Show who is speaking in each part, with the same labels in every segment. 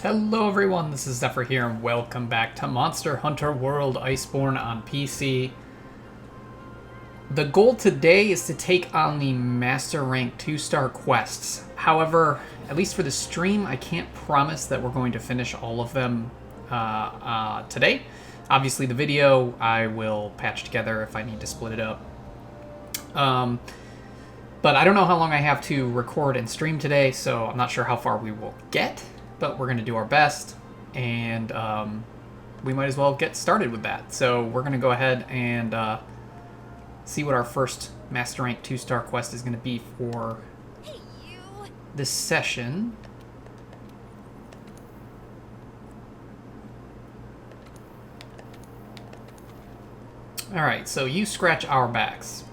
Speaker 1: Hello everyone, this is Xephyr here and welcome back to Monster Hunter World Iceborne on PC. The goal today is to take on the Master Rank 2-star quests. However, at least for the stream, I can't promise that we're going to finish all of them today. Obviously the video I will patch together if I need to split it up. But I don't know how long I have to record and stream today, so I'm not sure how far we will get. But we're going to do our best, and we might as well get started with that. So we're going to go ahead and see what our first Master Rank 2-star quest is going to be for this session. Alright, so you scratch our backs.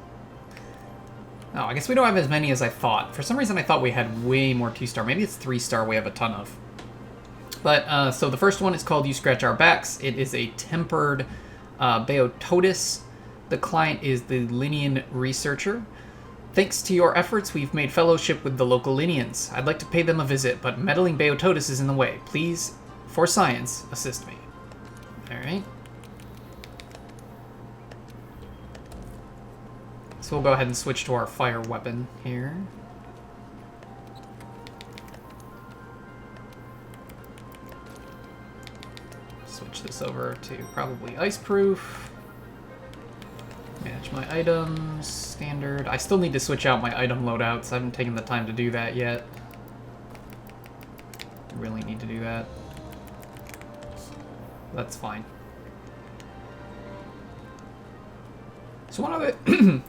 Speaker 1: Oh, I guess we don't have as many as I thought. For some reason I thought we had way more 2-star. Maybe it's 3-star we have a ton of. But, so the first one is called You Scratch Our Backs. It is a tempered Beototis. The client is the Linian researcher. Thanks to your efforts, we've made fellowship with the local Linians. I'd like to pay them a visit, but meddling Beototis is in the way. Please, for science, assist me. Alright. So we'll go ahead and switch to our fire weapon here. Switch this over to probably ice-proof. Manage my items, standard. I still need to switch out my item loadouts. I haven't taken the time to do that yet. Really need to do that. That's fine. So one other...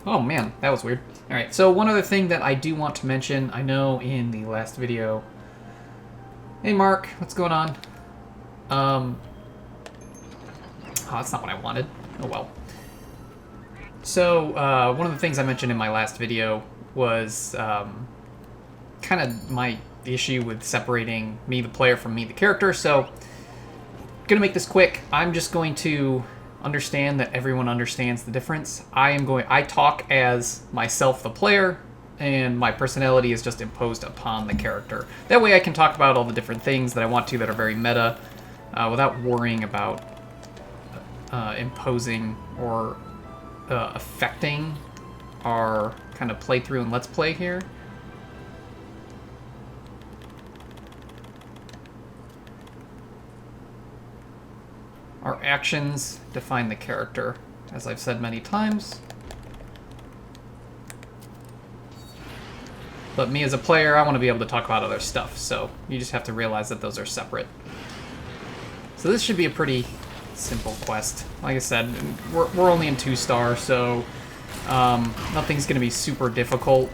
Speaker 1: oh man, that was weird. Alright, so one other thing that I do want to mention, I know in the last video... Hey Mark, what's going on? Oh, that's not what I wanted. Oh well. So, one of the things I mentioned in my last video was kind of my issue with separating me, the player, from me, the character. So, gonna make this quick. I'm just going to understand that everyone understands the difference. I talk as myself, the player, and my personality is just imposed upon the character. That way I can talk about all the different things that I want to that are very meta without worrying about imposing or affecting our kind of playthrough and let's play here. Our actions define the character, as I've said many times. But me as a player, I want to be able to talk about other stuff, so you just have to realize that those are separate. So this should be a pretty simple quest. Like I said, we're only in 2-star, so nothing's going to be super difficult.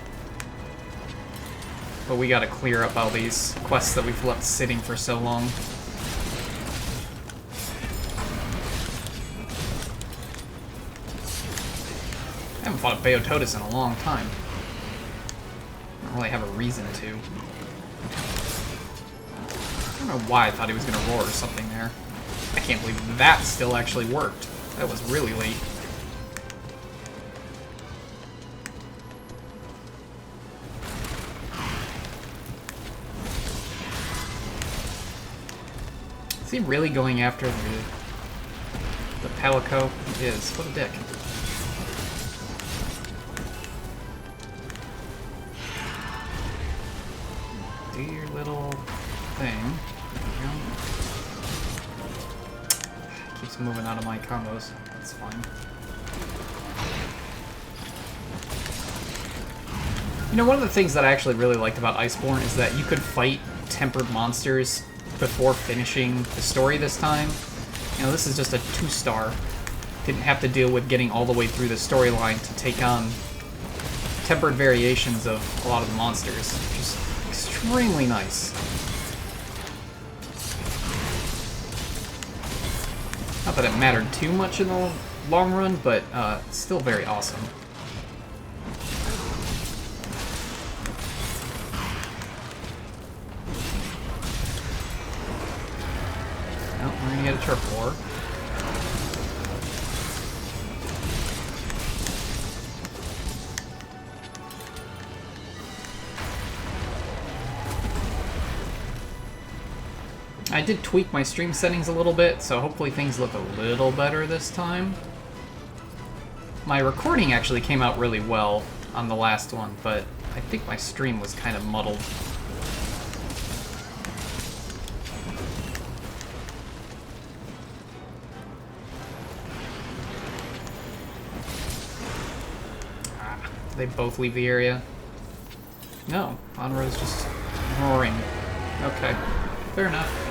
Speaker 1: But we got to clear up all these quests that we've left sitting for so long. I haven't fought a Beototis in a long time. I don't really have a reason to. I don't know why I thought he was going to roar or something there. I can't believe that still actually worked. That was really late. Is he really going after the Palico? He is. What a dick. Do your little thing. Keeps moving out of my combos. That's fine. You know, one of the things that I actually really liked about Iceborne is that you could fight tempered monsters before finishing the story this time. You know, this is just a 2-star. Didn't have to deal with getting all the way through the storyline to take on tempered variations of a lot of the monsters, which is extremely nice. Not that it mattered too much in the long run, but it's still very awesome. Well, we're gonna get a turf war. I did tweak my stream settings a little bit, so hopefully things look a little better this time. My recording actually came out really well on the last one, but I think my stream was kind of muddled. They both leave the area? No, Onro's just roaring. Okay, fair enough.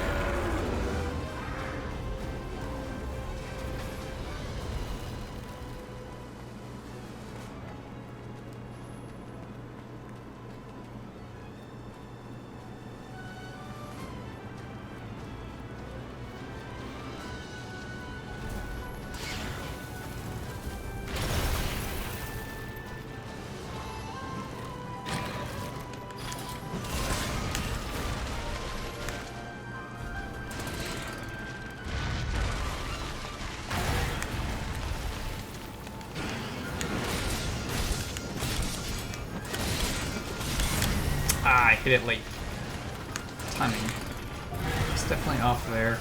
Speaker 1: I hit it late. Timing. It's definitely off there.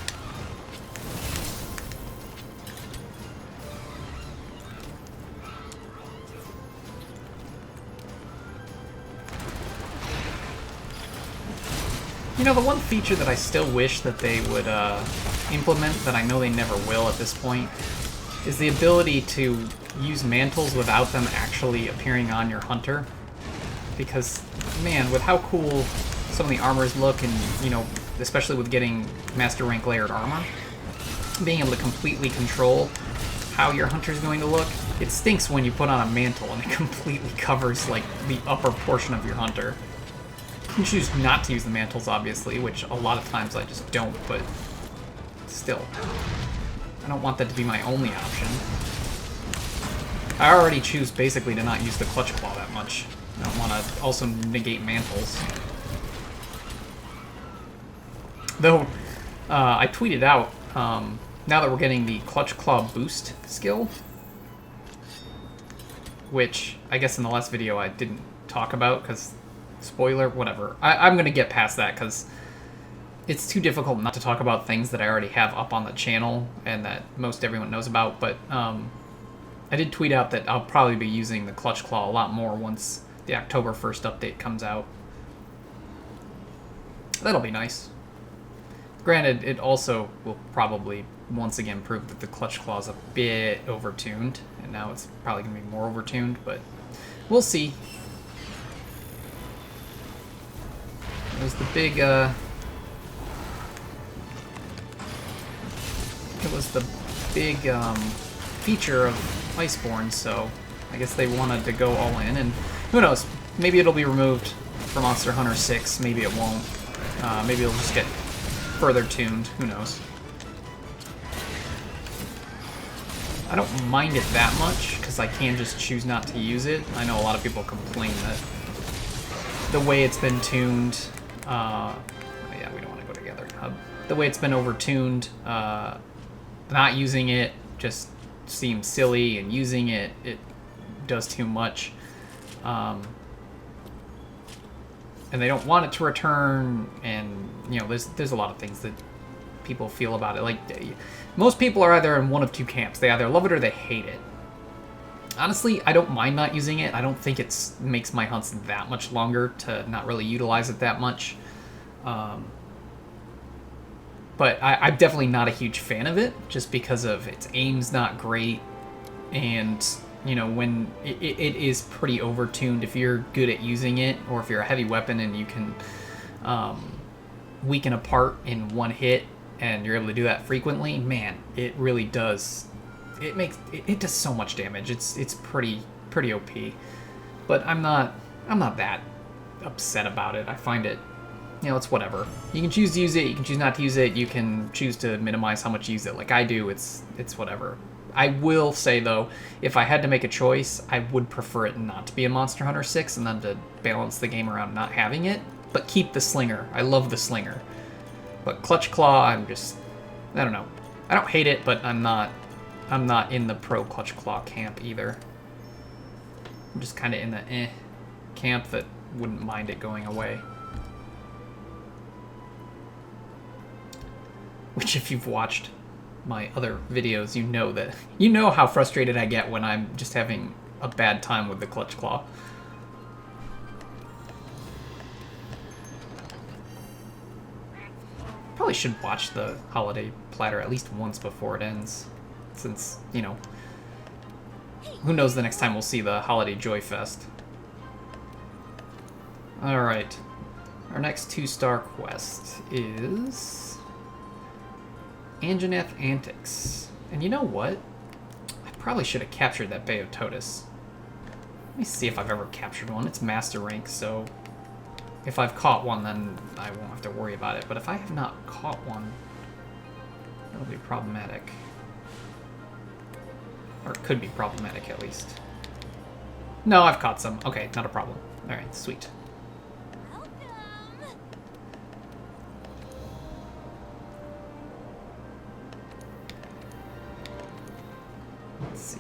Speaker 1: You know, the one feature that I still wish that they would implement, that I know they never will at this point, is the ability to use mantles without them actually appearing on your hunter. Because, man, with how cool some of the armors look, and, you know, especially with getting Master Rank layered armor, being able to completely control how your hunter's going to look, it stinks when you put on a mantle and it completely covers, like, the upper portion of your hunter. You can choose not to use the mantles, obviously, which a lot of times I just don't, but still. I don't want that to be my only option. I already choose basically to not use the Clutch Claw that much. I don't want to also negate mantles. Though, I tweeted out, now that we're getting the Clutch Claw boost skill, which I guess in the last video I didn't talk about, because, spoiler, whatever. I'm going to get past that, because it's too difficult not to talk about things that I already have up on the channel, and that most everyone knows about, but I did tweet out that I'll probably be using the Clutch Claw a lot more once the October 1st update comes out. That'll be nice. Granted, it also will probably once again prove that the Clutch Claw is a bit overtuned, and now it's probably going to be more overtuned, but we'll see. There's the big, it was the big feature of Iceborne, so I guess they wanted to go all in, and who knows, maybe it'll be removed for Monster Hunter 6, maybe it won't. Maybe it'll just get further tuned, who knows. I don't mind it that much, because I can just choose not to use it. I know a lot of people complain that the way it's been tuned, yeah, we don't want to go together. The way it's been overtuned, not using it just seems silly, and using it, it does too much. And they don't want it to return, and, you know, there's a lot of things that people feel about it. Like, most people are either in one of two camps. They either love it or they hate it. Honestly, I don't mind not using it. I don't think it makes my hunts that much longer to not really utilize it that much. But I'm definitely not a huge fan of it, just because of its aim's not great, and, you know, when it is pretty overtuned. If you're good at using it, or if you're a heavy weapon and you can weaken a part in one hit, and you're able to do that frequently, man, it really does. It does so much damage. It's pretty OP. But I'm not that upset about it. I find it, you know, it's whatever. You can choose to use it, you can choose not to use it, you can choose to minimize how much you use it. Like I do, it's whatever. I will say, though, if I had to make a choice, I would prefer it not to be a Monster Hunter 6, and then to balance the game around not having it, but keep the Slinger. I love the Slinger. But Clutch Claw, I don't know. I don't hate it, but I'm not in the pro Clutch Claw camp either. I'm just kind of in the camp that wouldn't mind it going away. which if you've watched my other videos, you know how frustrated I get when I'm just having a bad time with the clutch claw. Probably should watch the holiday platter at least once before it ends, since, you know, who knows the next time we'll see the Holiday Joy Fest. Alright, our next 2-star quest is Anjanath Antics. And you know what? I probably should have captured that Bay of Totus. Let me see if I've ever captured one. It's master rank, so if I've caught one, then I won't have to worry about it. But if I have not caught one, that'll be problematic. Or it could be problematic, at least. No, I've caught some. Okay, not a problem. Alright, sweet. Let's see.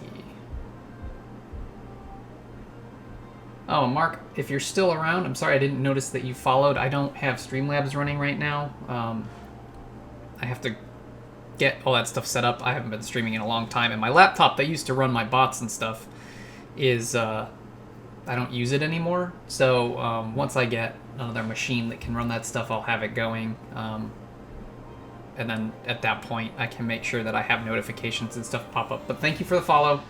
Speaker 1: Oh, Mark, if you're still around, I'm sorry I didn't notice that you followed. I don't have Streamlabs running right now. I have to get all that stuff set up. I haven't been streaming in a long time, and my laptop that used to run my bots and stuff is, I don't use it anymore. So once I get another machine that can run that stuff, I'll have it going. And then at that point, I can make sure that I have notifications and stuff pop up. But thank you for the follow.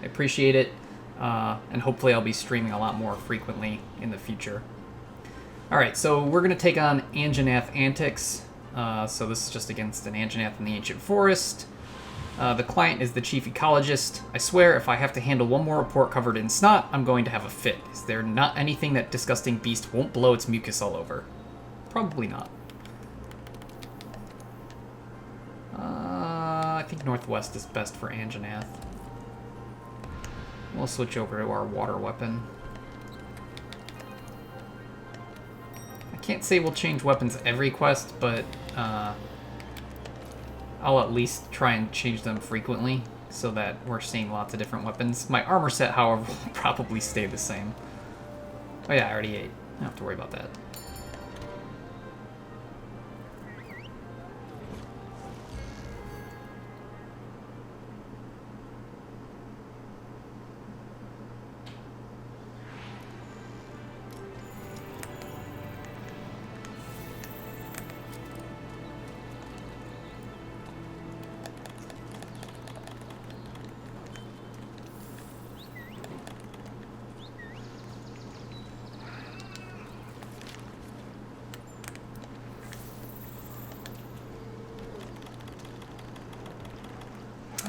Speaker 1: I appreciate it. And hopefully I'll be streaming a lot more frequently in the future. Alright, so we're going to take on Anjanath Antics. So this is just against an Anjanath in the Ancient Forest. The client is the Chief Ecologist. I swear, if I have to handle one more report covered in snot, I'm going to have a fit. Is there not anything that disgusting beast won't blow its mucus all over? Probably not. I think Northwest is best for Anjanath. We'll switch over to our water weapon. I can't say we'll change weapons every quest, but I'll at least try and change them frequently so that we're seeing lots of different weapons. My armor set, however, will probably stay the same. Oh yeah, I already ate. I don't have to worry about that.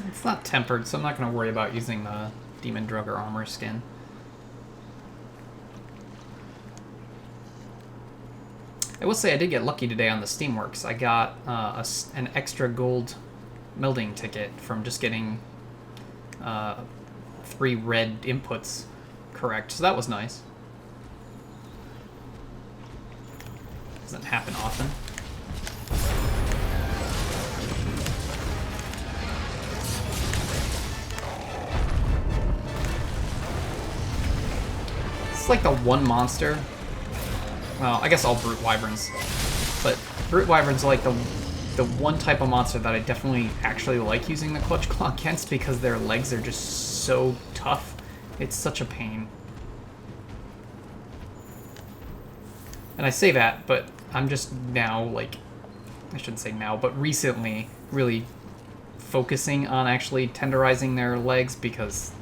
Speaker 1: It's not tempered, so I'm not going to worry about using the Demon Drug or Armor skin. I will say I did get lucky today on the Steamworks. I got an extra gold melding ticket from just getting 3 red inputs correct, so that was nice. Doesn't happen often. It's like the one monster. Well, I guess all Brute Wyverns. But Brute Wyverns are like the one type of monster that I definitely actually like using the Clutch Claw against because their legs are just so tough. It's such a pain. And I say that, but I'm just now, like, I shouldn't say now, but recently really focusing on actually tenderizing their legs because,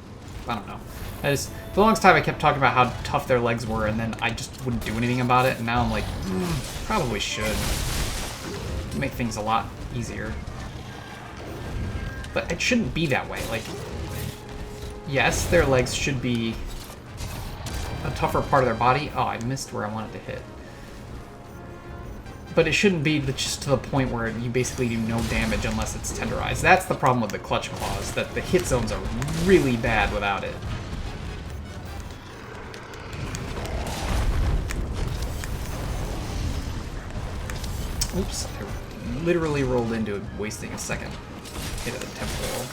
Speaker 1: I don't know. For the longest time I kept talking about how tough their legs were and then I just wouldn't do anything about it, and now I'm like, probably should. Make things a lot easier. But it shouldn't be that way. Like, yes, their legs should be a tougher part of their body. Oh, I missed where I wanted to hit. But it shouldn't be just to the point where you basically do no damage unless it's tenderized. That's the problem with the Clutch Claws, that the hit zones are really bad without it. Oops, I literally rolled into it, wasting a second. Hit at the temporal.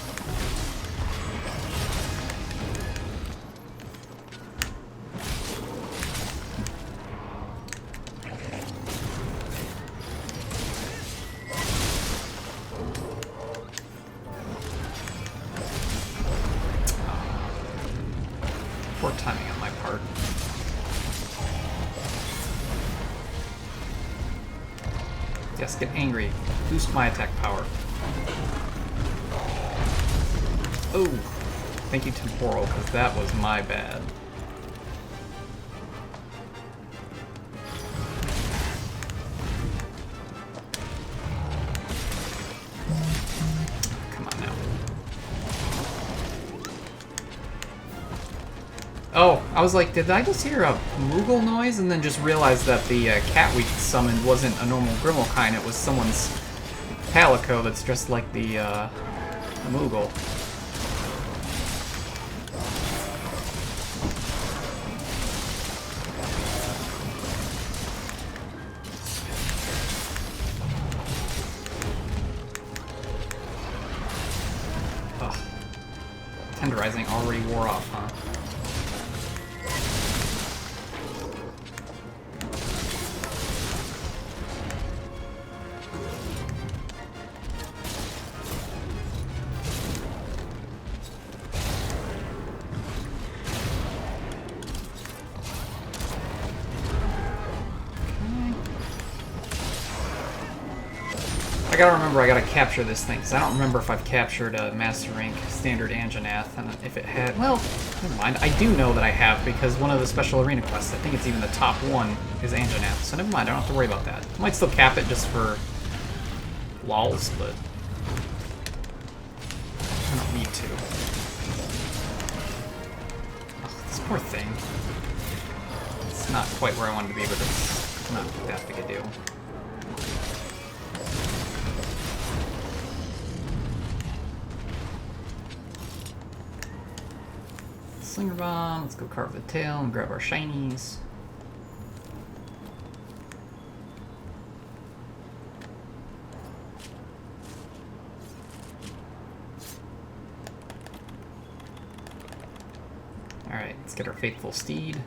Speaker 1: Yes, get angry. Boost my attack power. Oh, thank you, Temporal, because that was my bad. Come on now. Oh, I was like, did I just hear a Moogle noise? And then just realized that the cat we summoned wasn't a normal Grimalkine, it was someone's Palico that's dressed like the Moogle. Ugh. Tenderizing already wore off, huh? I gotta remember I gotta capture this thing, because I don't remember if I've captured a Master Rank Standard Anjanath, and if it had... Well, never mind. I do know that I have, because one of the special arena quests, I think it's even the top one, is Anjanath, so never mind, I don't have to worry about that. I might still cap it just for lols, but I don't need to. Ugh, this poor thing. It's not quite where I wanted to be, but it's not that big a deal. Slinger Bomb, let's go carve the tail and grab our shinies. Alright, let's get our faithful steed.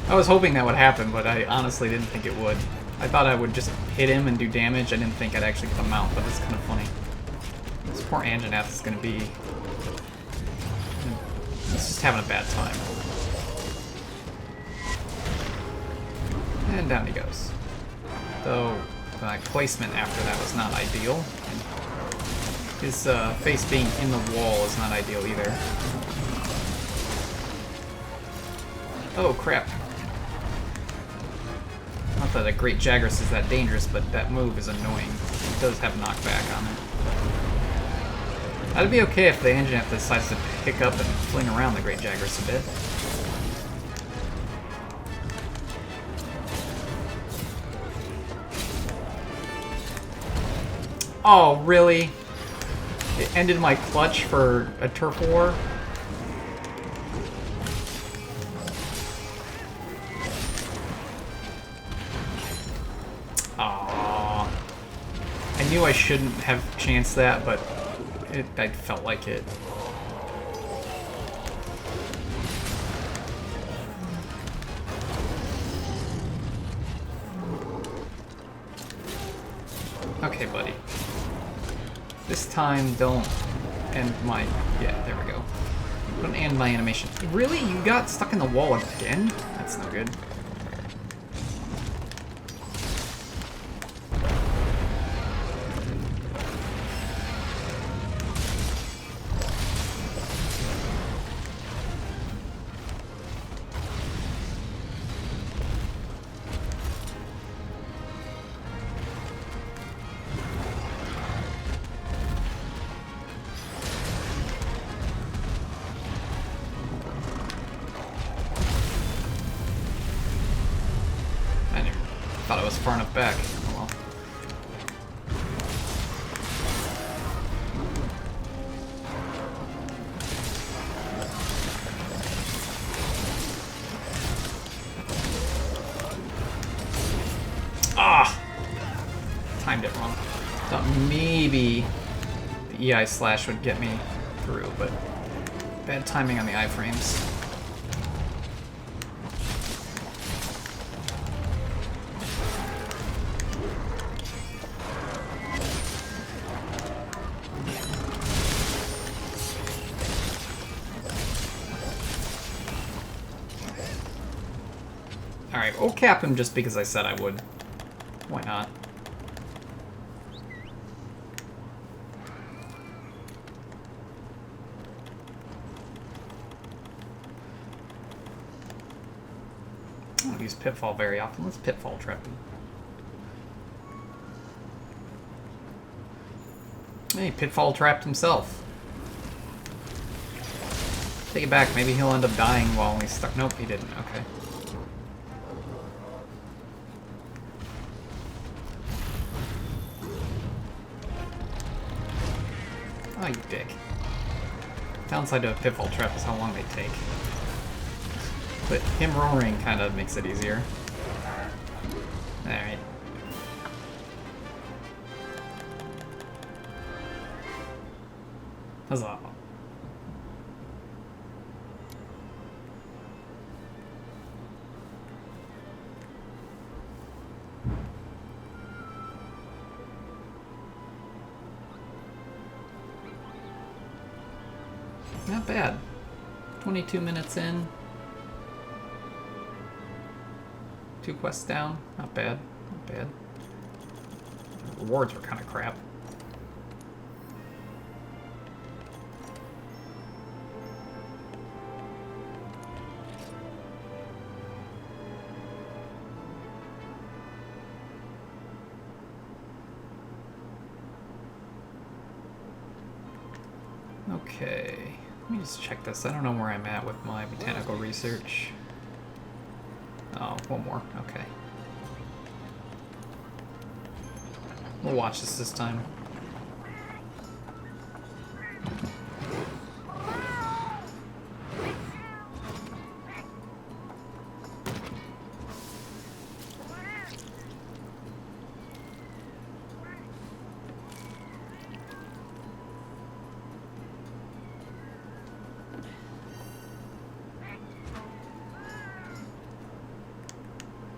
Speaker 1: I was hoping that would happen, but I honestly didn't think it would. I thought I would just hit him and do damage. I didn't think I'd actually come out, but it's kind of funny. This poor Anjanath is going to be... He's just having a bad time. And down he goes. Though my placement after that was not ideal. His face being in the wall is not ideal either. Oh, crap. Not that a Great Jagras is that dangerous, but that move is annoying. It does have knockback on it. That'd be okay if the Anjanath decides to pick up and fling around the Great Jagras a bit. Oh, really? It ended my clutch for a turf war? Aww. I knew I shouldn't have chanced that, but I felt like it. Okay, buddy. This time, don't end my... Yeah, there we go. Don't end my animation. Really? You got stuck in the wall again? That's no good. Thought I was far enough back. Oh well. Ah! Timed it wrong. Thought maybe the EI slash would get me through, but bad timing on the iframes. Alright, we'll cap him just because I said I would. Why not? I don't use Pitfall very often. Let's Pitfall trap him. Hey, Pitfall trapped himself. Take it back. Maybe he'll end up dying while he's stuck. Nope, he didn't. Okay. Oh, you dick. Downside to a Pitfall trap is how long they take. But him roaring kind of makes it easier. Alright. Huzzah. Not bad. 22 minutes in. 2 quests down. Not bad. Not bad. The rewards were kind of crap. Okay. Let me just check this. I don't know where I'm at with my botanical research. Oh, one more. Okay. We'll watch this time.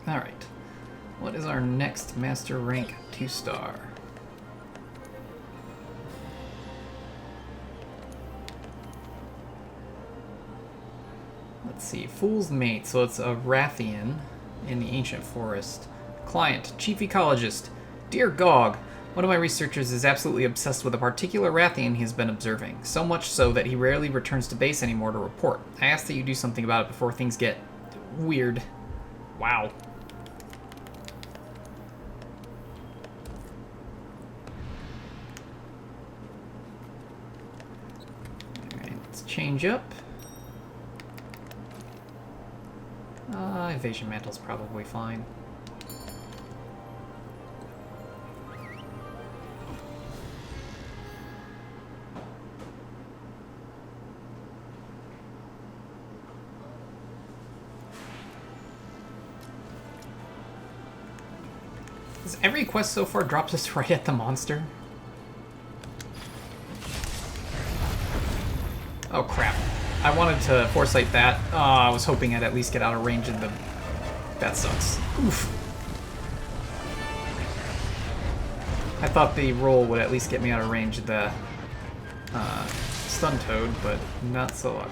Speaker 1: Alright. What is our next master rank 2-star? Let's see. Fool's Mate. So it's a Rathian in the Ancient Forest. Client. Chief Ecologist. Dear Gog, one of my researchers is absolutely obsessed with a particular Rathian he has been observing. So much so that he rarely returns to base anymore to report. I ask that you do something about it before things get weird. Wow. Change up. Evasion Mantle's probably fine. Does every quest so far drops us right at the monster? Oh crap. I wanted to foresight that. I was hoping I'd at least get out of range of the... That sucks. Oof. I thought the roll would at least get me out of range of the stun toad, but not so luck.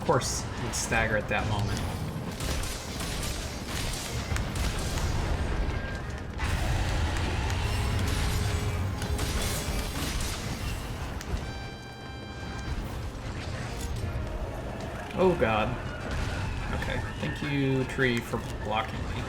Speaker 1: course would stagger at that moment. Oh god. Okay, thank you, tree, for blocking me.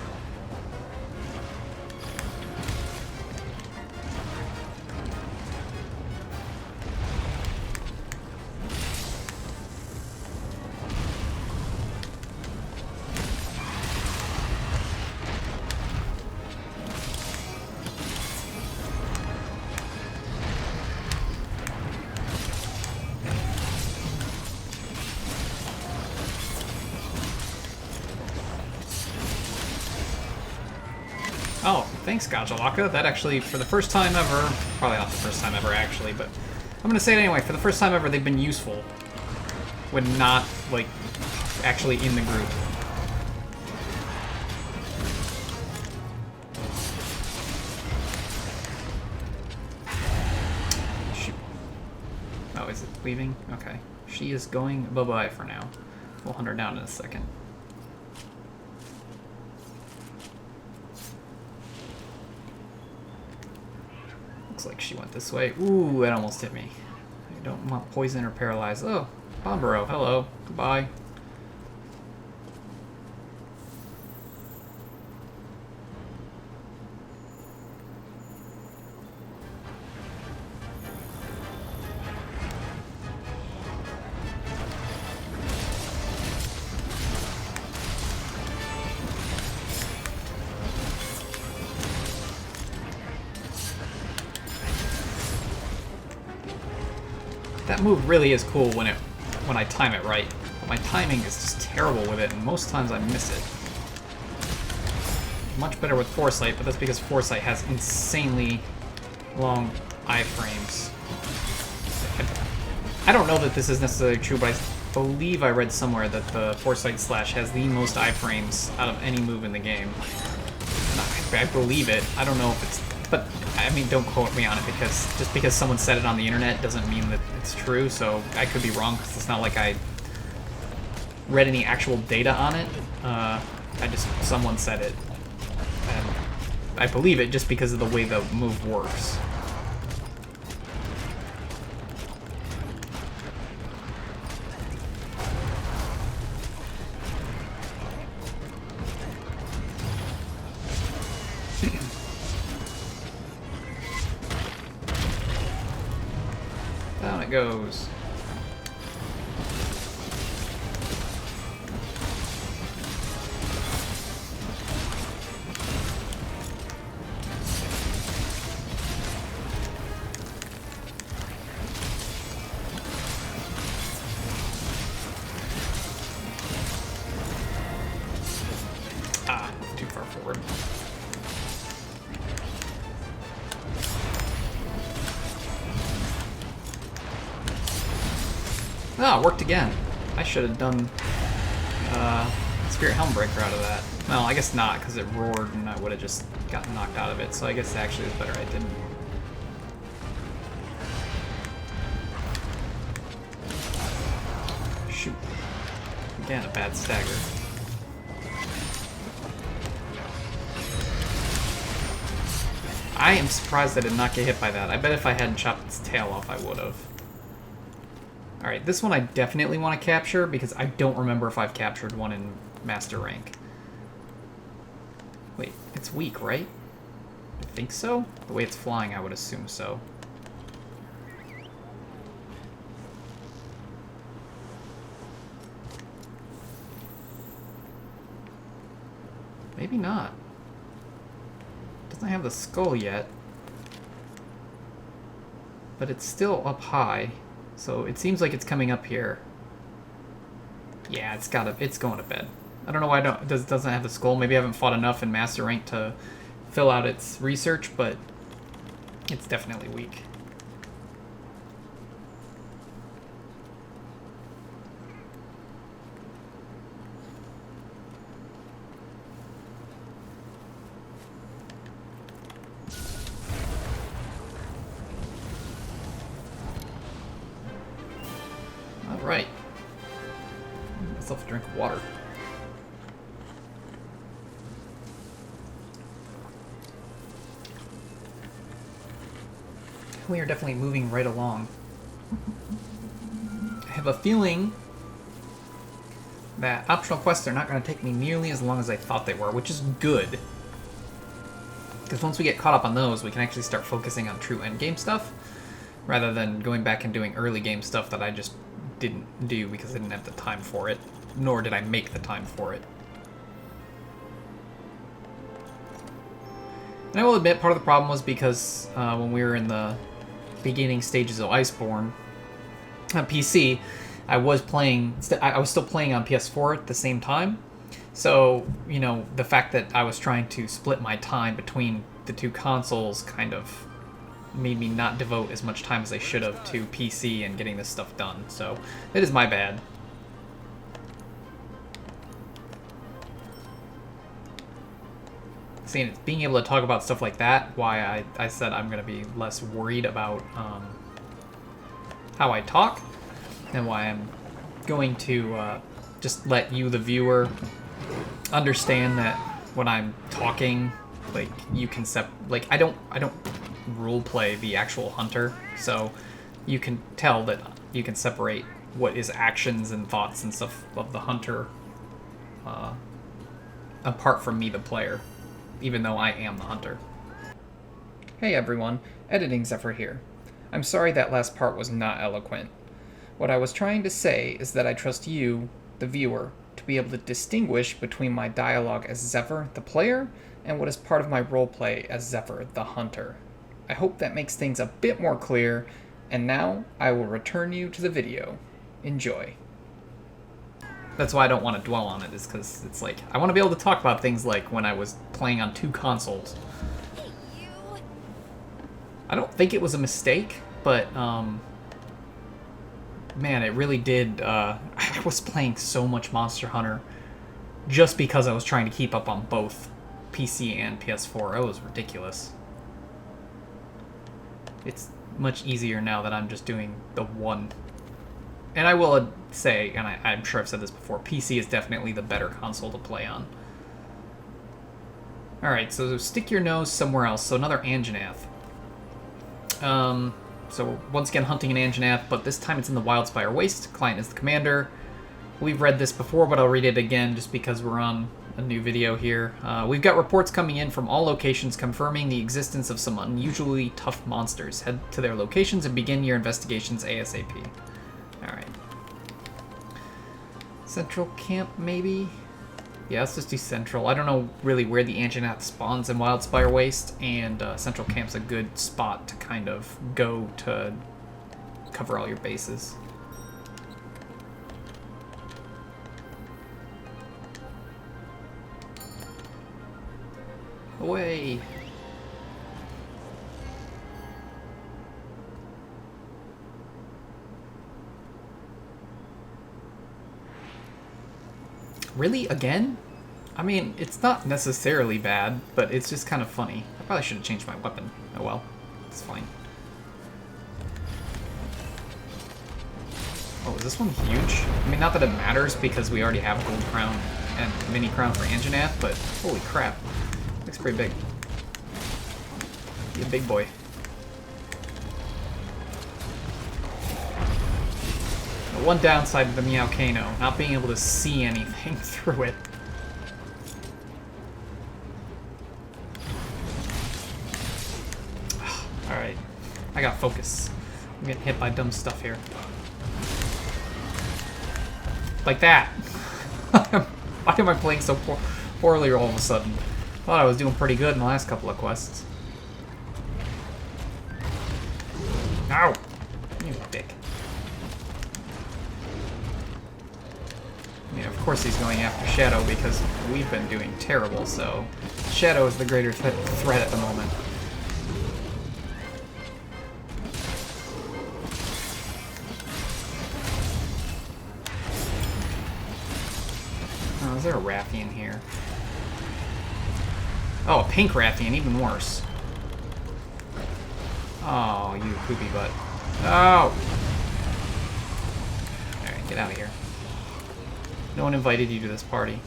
Speaker 1: Oh, thanks, Gajalaka. That actually, for the first time ever, probably not the first time ever actually, but I'm gonna say it anyway, for the first time ever, they've been useful when not, like, actually in the group. Shoot. Oh, is it leaving? Okay. She is going bye-bye for now. We'll hunt her down in a second. Looks like she went this way. Ooh, that almost hit me. I don't want poison or paralyzed. Oh, Bombero, hello. Goodbye. That move really is cool when I time it right. But my timing is just terrible with it, and most times I miss it. Much better with Foresight, but that's because Foresight has insanely long iframes. I don't know that this is necessarily true, but I believe I read somewhere that the Foresight Slash has the most iframes out of any move in the game. And I believe it. I don't know if it's... But, I mean, don't quote me on it, because just because someone said it on the internet doesn't mean that it's true, so I could be wrong, because it's not like I read any actual data on it. Someone said it. And I believe it just because of the way the move works. Down it goes. Ah, too far forward. Ah, it worked again. I should have done Spirit Helmbreaker out of that. Well, I guess not, because it roared and I would have just gotten knocked out of it, so I guess actually it was better I didn't. Shoot. Again, a bad stagger. I am surprised I did not get hit by that. I bet if I hadn't chopped its tail off, I would have. Alright, this one I definitely want to capture, because I don't remember if I've captured one in Master Rank. Wait, it's weak, right? I think so? The way it's flying, I would assume so. Maybe not. Doesn't have the skull yet. But it's still up high. So it seems like it's coming up here. Yeah, it's going to bed. I don't know why it doesn't have the skull. Maybe I haven't fought enough in Master Rank to fill out its research, but it's definitely weak. Right. drink of water. We are definitely moving right along. I have a feeling that optional quests are not going to take me nearly as long as I thought they were, which is good. Because once we get caught up on those, we can actually start focusing on true endgame stuff, rather than going back and doing early game stuff that I just didn't do because I didn't have the time for it, nor did I make the time for it. And I will admit, part of the problem was because when we were in the beginning stages of Iceborne on PC, I was still playing on PS4 at the same time. So, you know, the fact that I was trying to split my time between the two consoles kind of made me not devote as much time as I should have to PC and getting this stuff done. So, it is my bad. Seeing being able to talk about stuff like that, why I said I'm going to be less worried about how I talk, and why I'm going to just let you, the viewer, understand that when I'm talking, like, you can like, I don't role play the actual hunter, so you can tell that you can separate what is actions and thoughts and stuff of the hunter apart from me, the player, even though I am the hunter. Hey everyone, editing Xephyr here. I'm sorry that last part was not eloquent. What I was trying to say is that I trust you, the viewer, to be able to distinguish between my dialogue as Xephyr, the player, and what is part of my roleplay as Xephyr, the hunter. I hope that makes things a bit more clear, and now I will return you to the video. Enjoy. That's why I don't want to dwell on it, is because it's like, I want to be able to talk about things like when I was playing on 2 consoles. I don't think it was a mistake, but, man, it really did, I was playing so much Monster Hunter just because I was trying to keep up on both PC and PS4. It was ridiculous. It's much easier now that I'm just doing the one. And I will say, and I'm sure I've said this before, PC is definitely the better console to play on. Alright, so stick your nose somewhere else. So another Anjanath. So once again hunting an Anjanath, but this time it's in the Wildspire Waste. Client is the commander. We've read this before, but I'll read it again just because we're on a new video here. We've got reports coming in from all locations confirming the existence of some unusually tough monsters. Head to their locations and begin your investigations ASAP. Alright. Central camp, maybe? Yeah, let's just do Central. I don't know really where the Anjanath spawns in Wildspire Waste, and Central Camp's a good spot to kind of go to cover all your bases. Away! Really? Again? I mean, it's not necessarily bad, but it's just kind of funny. I probably should have changed my weapon. Oh well. It's fine. Oh, is this one huge? I mean, not that it matters because we already have Gold Crown and Mini Crown for Anjanath, but holy crap. Looks pretty big. Be a big boy. The one downside of the Meowcano, not being able to see anything through it. Alright. I got focus. I'm getting hit by dumb stuff here. Like that! Why am I playing so poorly all of a sudden? Thought I was doing pretty good in the last couple of quests. Ow! You dick. I mean, of course he's going after Shadow because we've been doing terrible, so Shadow is the greater threat at the moment. Oh, is there a Rathian here? Oh, a pink Rathian, even worse. Oh, you poopy butt. Oh! Alright, get out of here. No one invited you to this party.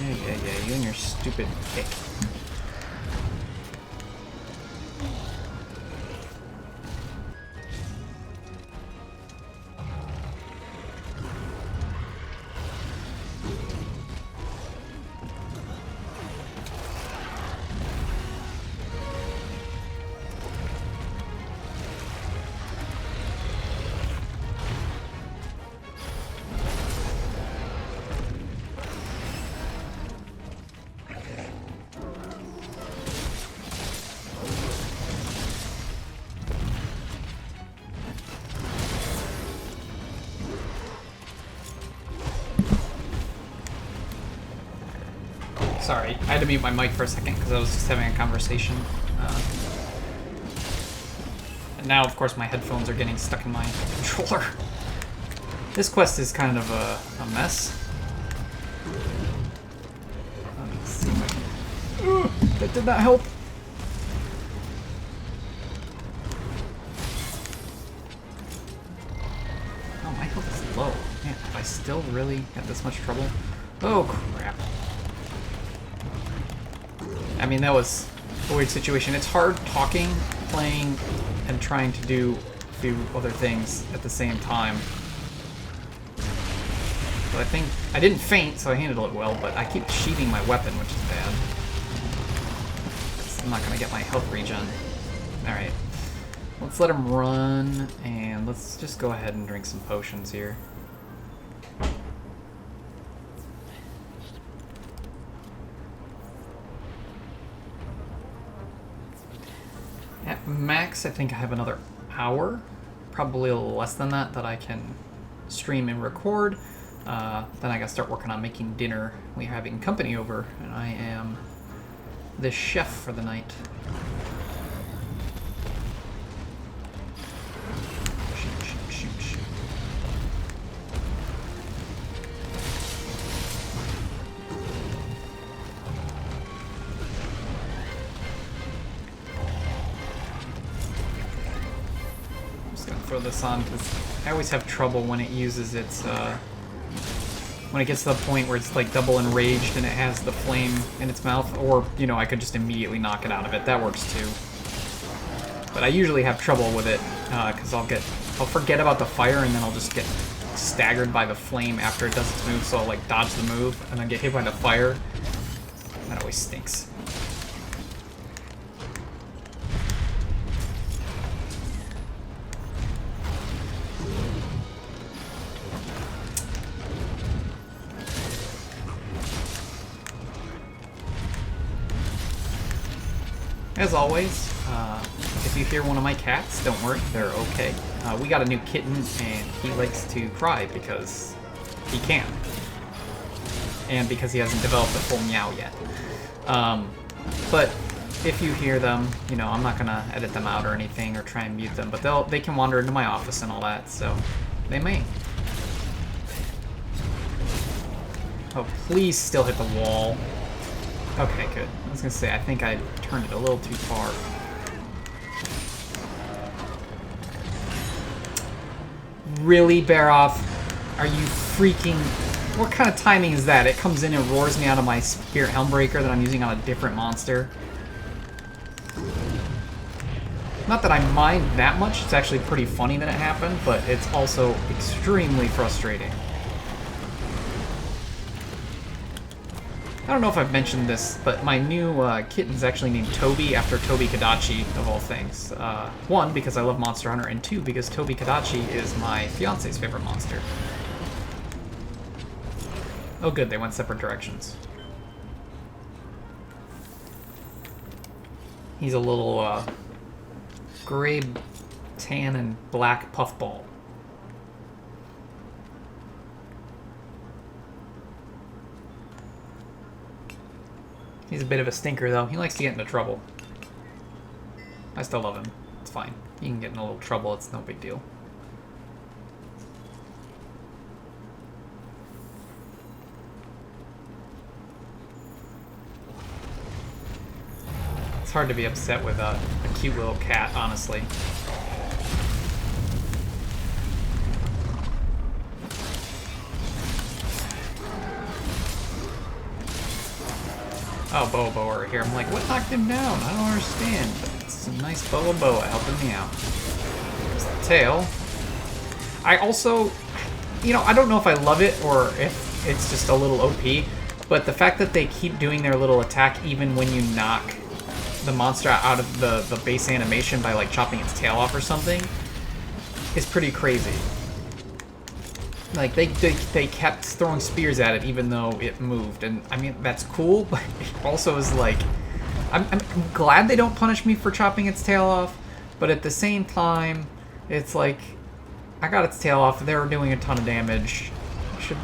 Speaker 1: Yeah, you and your stupid kick. Sorry, I had to mute my mic for a second because I was just having a conversation. And now, of course, my headphones are getting stuck in my controller. This quest is kind of a mess. Let me see if I can... That did not help. Oh, my health is low. Man, do I still really have this much trouble? Oh, crap. I mean, that was a weird situation. It's hard talking, playing, and trying to do a few other things at the same time. But I think I didn't faint, so I handled it well, but I keep sheathing my weapon, which is bad. I'm not going to get my health regen. Alright. Let's let him run, and let's just go ahead and drink some potions here. At max, I think I have another hour, probably a little less than that I can stream and record. Then I gotta start working on making dinner. We're having company over, and I am the chef for the night. Shoot. Throw this on because I always have trouble when it uses its when it gets to the point where it's like double enraged and it has the flame in its mouth, or you know, I could just immediately knock it out of it. That works too. But I usually have trouble with it because I'll forget about the fire and then I'll just get staggered by the flame after it does its move, so I'll like dodge the move and then get hit by the fire. That always stinks. As always, if you hear one of my cats, don't worry, they're okay. We got a new kitten, and he likes to cry because he can. And because he hasn't developed a full meow yet. But if you hear them, you know, I'm not going to edit them out or anything or try and mute them, but they can wander into my office and all that, so they may. Oh, please still hit the wall. Okay, good. I was gonna say, I think I turned it a little too far. Really, Baroff? Are you freaking... What kind of timing is that? It comes in and roars me out of my Spirit Helmbreaker that I'm using on a different monster. Not that I mind that much, it's actually pretty funny that it happened, but it's also extremely frustrating. I don't know if I've mentioned this, but my new kitten's actually named Toby after Toby Kadachi, of all things. One, because I love Monster Hunter, and two, because Toby Kadachi is my fiance's favorite monster. Oh good, they went separate directions. He's a little gray, tan, and black puffball. He's a bit of a stinker, though. He likes to get into trouble. I still love him. It's fine. He can get in a little trouble. It's no big deal. It's hard to be upset with a cute little cat, honestly. Oh, Boa over here. I'm like, what knocked him down? I don't understand. But it's a nice Boa helping me out. There's the tail. I also, you know, I don't know if I love it or if it's just a little OP, but the fact that they keep doing their little attack even when you knock the monster out of the base animation by, like, chopping its tail off or something is pretty crazy. Like, they kept throwing spears at it even though it moved, and I mean, that's cool, but it also is like, I'm glad they don't punish me for chopping its tail off, but at the same time, it's like, I got its tail off, they were doing a ton of damage.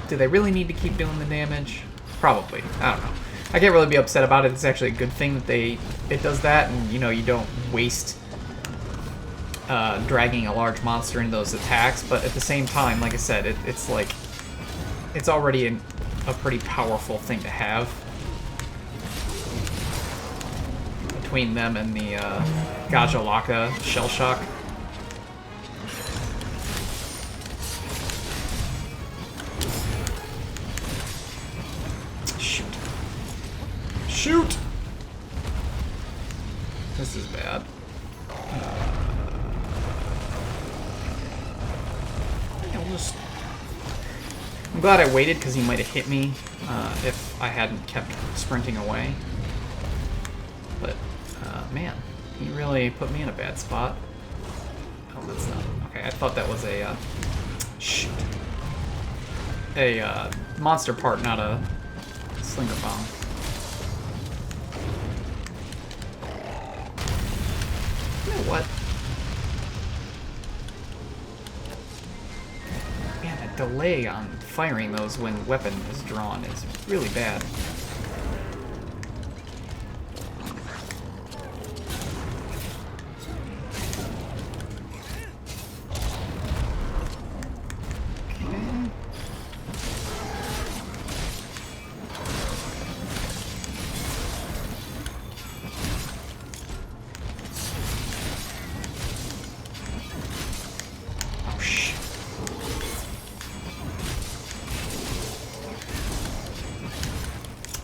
Speaker 1: Do they really need to keep doing the damage? Probably. I don't know. I can't really be upset about it. It's actually a good thing that it does that, and you know, you don't waste dragging a large monster into those attacks, but at the same time, like I said, it's like, it's already a pretty powerful thing to have. Between them and the Gajalaka Shell Shock. Shoot. Shoot! This is bad. I'm glad I waited because he might have hit me if I hadn't kept sprinting away. But, man, he really put me in a bad spot. Oh, that's not... Okay, I thought that was a... shoot. A monster part, not a slinger bomb. You know what? Man, a delay on firing those when weapon is drawn is really bad.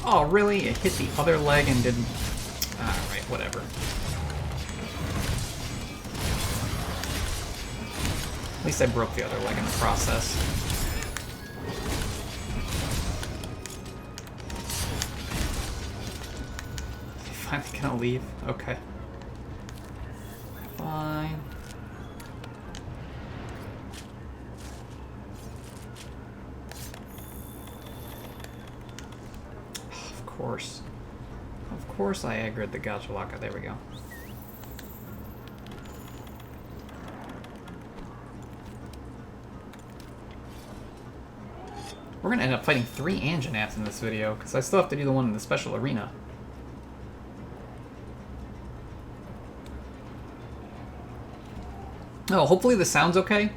Speaker 1: Oh, really? It hit the other leg and didn't... Alright, whatever. At least I broke the other leg in the process. Is he finally gonna leave? Okay. Fine. Of course I aggroed the Gajalaka. There we go. We're gonna end up fighting 3 Anjanats in this video, because I still have to do the one in the special arena. Oh, hopefully the sound's okay.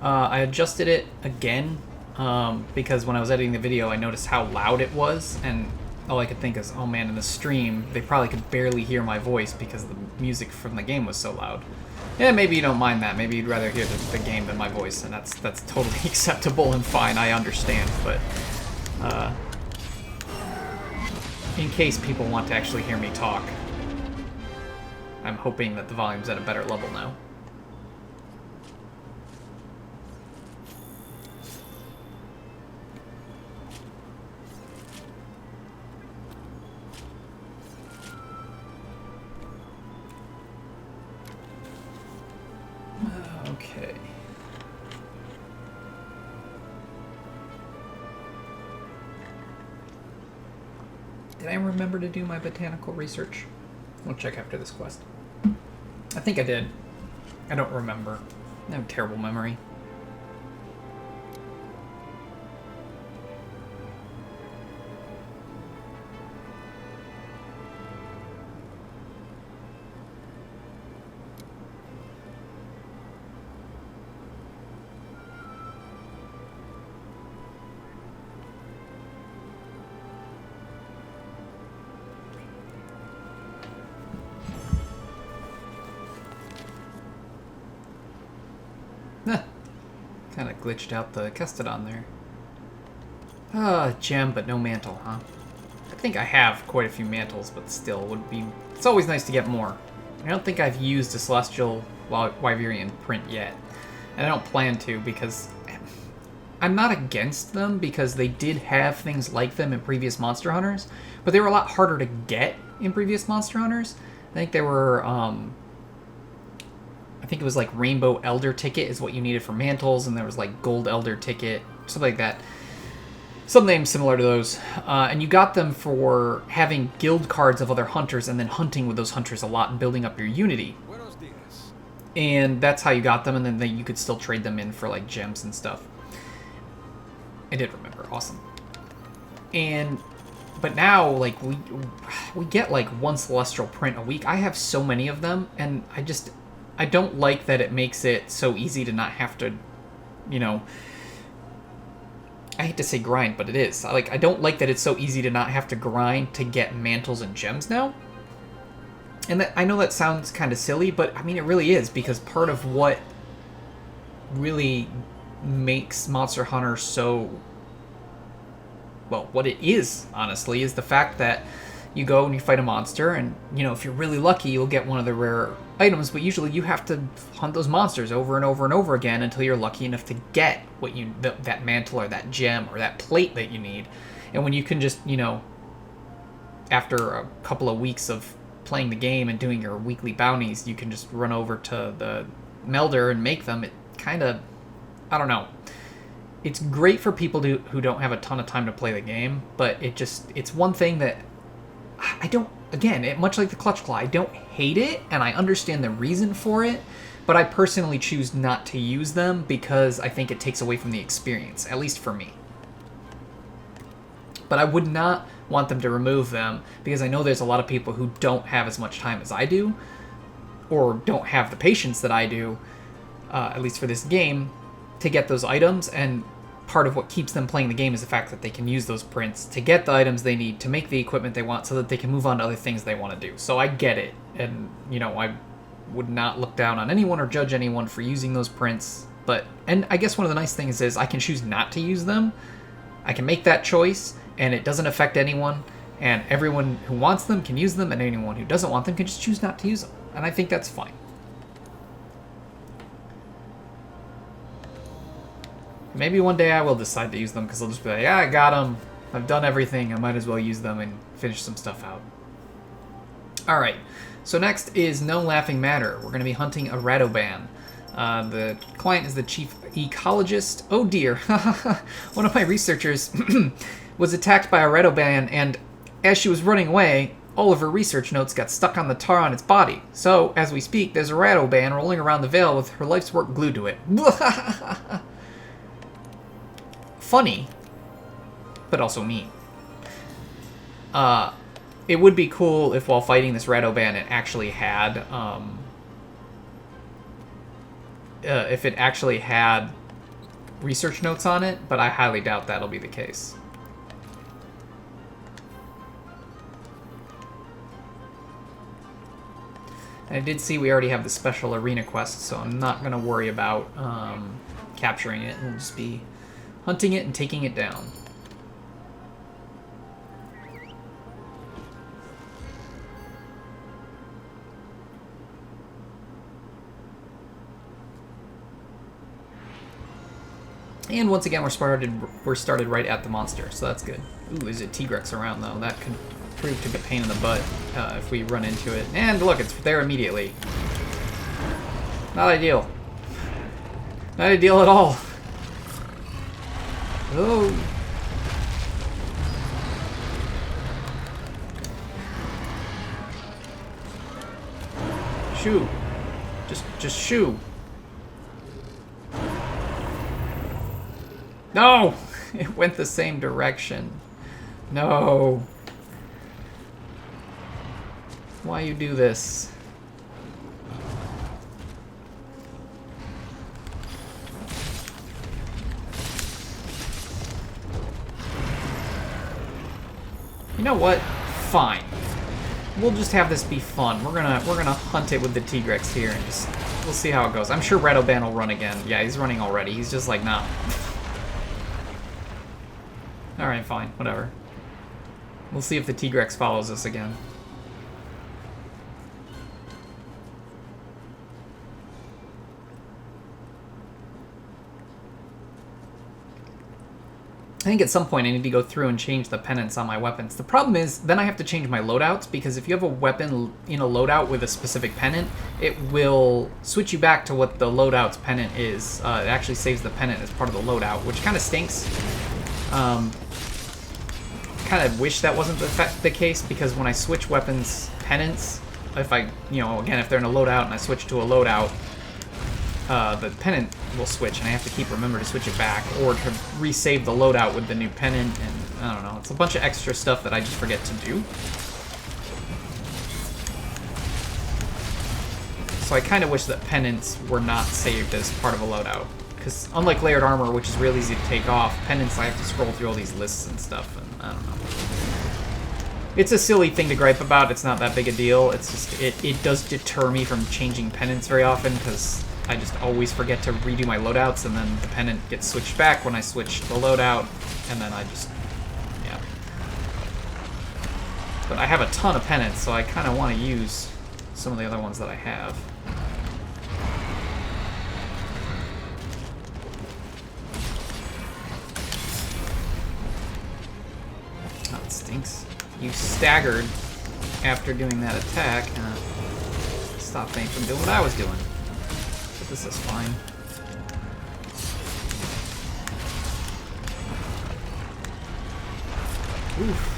Speaker 1: I adjusted it again, because when I was editing the video I noticed how loud it was, and all I could think is, oh man, in the stream, they probably could barely hear my voice because the music from the game was so loud. Yeah, maybe you don't mind that. Maybe you'd rather hear the game than my voice, and that's totally acceptable and fine. I understand, but in case people want to actually hear me talk, I'm hoping that the volume's at a better level now. Okay. Did I remember to do my botanical research? We'll check after this quest. I think I did. I don't remember. I have a terrible memory. glitched out the Kestodon there. Ah, gem, but no mantle, huh? I think I have quite a few mantles, but still, would be. It's always nice to get more. I don't think I've used a Celestial Wyverian print yet, and I don't plan to because I'm not against them because they did have things like them in previous Monster Hunters, but they were a lot harder to get in previous Monster Hunters. I think they were. I think it was like Rainbow Elder Ticket is what you needed for mantles, and there was like Gold Elder Ticket, something like that. Some names similar to those. And you got them for having guild cards of other hunters and then hunting with those hunters a lot and building up your unity. And that's how you got them, and then you could still trade them in for like gems and stuff. I did remember. Awesome. But now, like, we get like one Celestial print a week. I have so many of them, and I don't like that it makes it so easy to not have to, you know, I hate to say grind, but it is. I don't like that it's so easy to not have to grind to get mantles and gems now. And I know that sounds kind of silly, but I mean, it really is, because part of what really makes Monster Hunter so, well, what it is, honestly, is the fact that you go and you fight a monster, and, you know, if you're really lucky, you'll get one of the rare items, but usually you have to hunt those monsters over and over and over again until you're lucky enough to get what that mantle or that gem or that plate that you need. And when you can just, you know, after a couple of weeks of playing the game and doing your weekly bounties, you can just run over to the melder and make them. It kind of, I don't know. It's great for people who don't have a ton of time to play the game, but it's one thing that I don't, again, much like the Clutch Claw, I don't hate it, and I understand the reason for it, but I personally choose not to use them because I think it takes away from the experience, at least for me. But I would not want them to remove them, because I know there's a lot of people who don't have as much time as I do, or don't have the patience that I do, at least for this game, to get those items, and part of what keeps them playing the game is the fact that they can use those prints to get the items they need to make the equipment they want so that they can move on to other things they want to do. So I get it, and, you know, I would not look down on anyone or judge anyone for using those prints, and I guess one of the nice things is I can choose not to use them. I can make that choice, and it doesn't affect anyone, and everyone who wants them can use them, and anyone who doesn't want them can just choose not to use them, and I think that's fine. Maybe one day I will decide to use them, because I'll just be like, yeah, I got them. I've done everything. I might as well use them and finish some stuff out. Alright, so next is No Laughing Matter. We're going to be hunting a Radoban. The client is the chief ecologist. Oh dear. One of my researchers was attacked by a Radoban, and as she was running away, all of her research notes got stuck on the tar on its body. So, as we speak, there's a Radoban rolling around the Vale with her life's work glued to it. Funny, but also mean. It would be cool if while fighting this Radoban it actually had, if it actually had research notes on it, but I highly doubt that'll be the case. And I did see we already have the special arena quest, so I'm not going to worry about capturing it. We'll just be hunting it and taking it down. And once again, we're started right at the monster, so that's good. Ooh, there's a Tigrex around though. That could prove to be a pain in the butt if we run into it. And look, it's there immediately. Not ideal. Not ideal at all. Oh. Shoo. Just shoo. No! It went the same direction. No. Why you do this? You know what? Fine. we'll just have this be fun. We're gonna hunt it with the Tigrex here, and just we'll see how it goes. I'm sure Redoban will run again. Yeah, he's running already. He's just like, nah. All right, fine, whatever. We'll see if the Tigrex follows us again. I think at some point I need to go through and change the pennants on my weapons. The problem is, then I have to change my loadouts, because if you have a weapon in a loadout with a specific pennant, it will switch you back to what the loadout's pennant is. It actually saves the pennant as part of the loadout, which kind of stinks. Kind of wish that wasn't the case, because when I switch weapons pennants, if I, again, if they're in a loadout and I switch to a loadout, the pennant will switch, and I have to keep remember to switch it back, or to resave the loadout with the new pennant, and I don't know, it's a bunch of extra stuff that I just forget to do. So I kind of wish that pennants were not saved as part of a loadout, because unlike layered armor, which is real easy to take off, pennants I have to scroll through all these lists and stuff, and I don't know. It's a silly thing to gripe about, it's not that big a deal, it's just, it does deter me from changing pennants very often, because I just always forget to redo my loadouts, and then the pennant gets switched back when I switch the loadout, and then I just, yeah. But I have a ton of pennants, so I kind of want to use some of the other ones that I have. Oh, it stinks. You staggered after doing that attack, and stopped me from doing what I was doing. This is fine. Oof.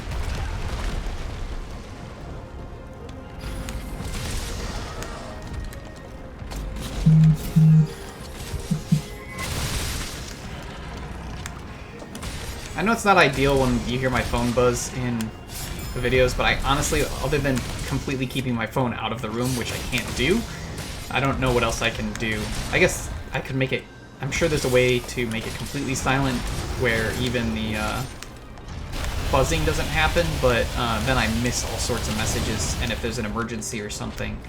Speaker 1: I know it's not ideal when you hear my phone buzz in the videos, but I honestly, other than completely keeping my phone out of the room, which I can't do, I don't know what else I can do. I guess I could make it... I'm sure there's a way to make it completely silent where even the buzzing doesn't happen, but then I miss all sorts of messages, and if there's an emergency or something,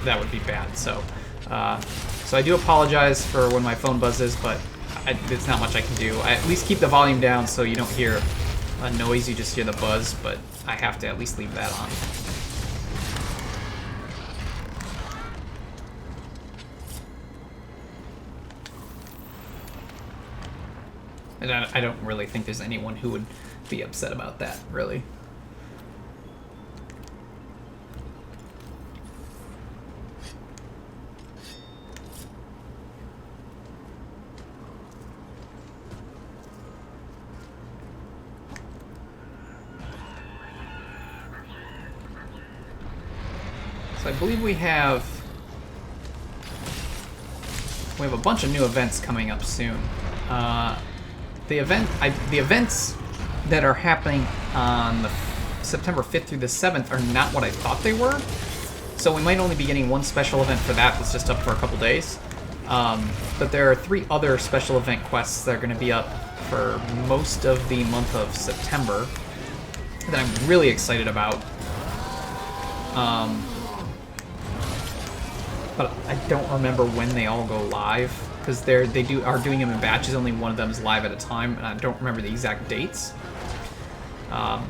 Speaker 1: that would be bad. So I do apologize for when my phone buzzes, but it's not much I can do. I at least keep the volume down so you don't hear a noise, you just hear the buzz, but I have to at least leave that on. And I don't really think there's anyone who would be upset about that, really. So I believe we have a bunch of new events coming up soon. The events that are happening on the September 5th through the 7th are not what I thought they were. So we might only be getting one special event for that that's just up for a couple days. But there are 3 other special event quests that are going to be up for most of the month of September that I'm really excited about. But I don't remember when they all go live, because are doing them in batches. Only one of them is live at a time, and I don't remember the exact dates. Not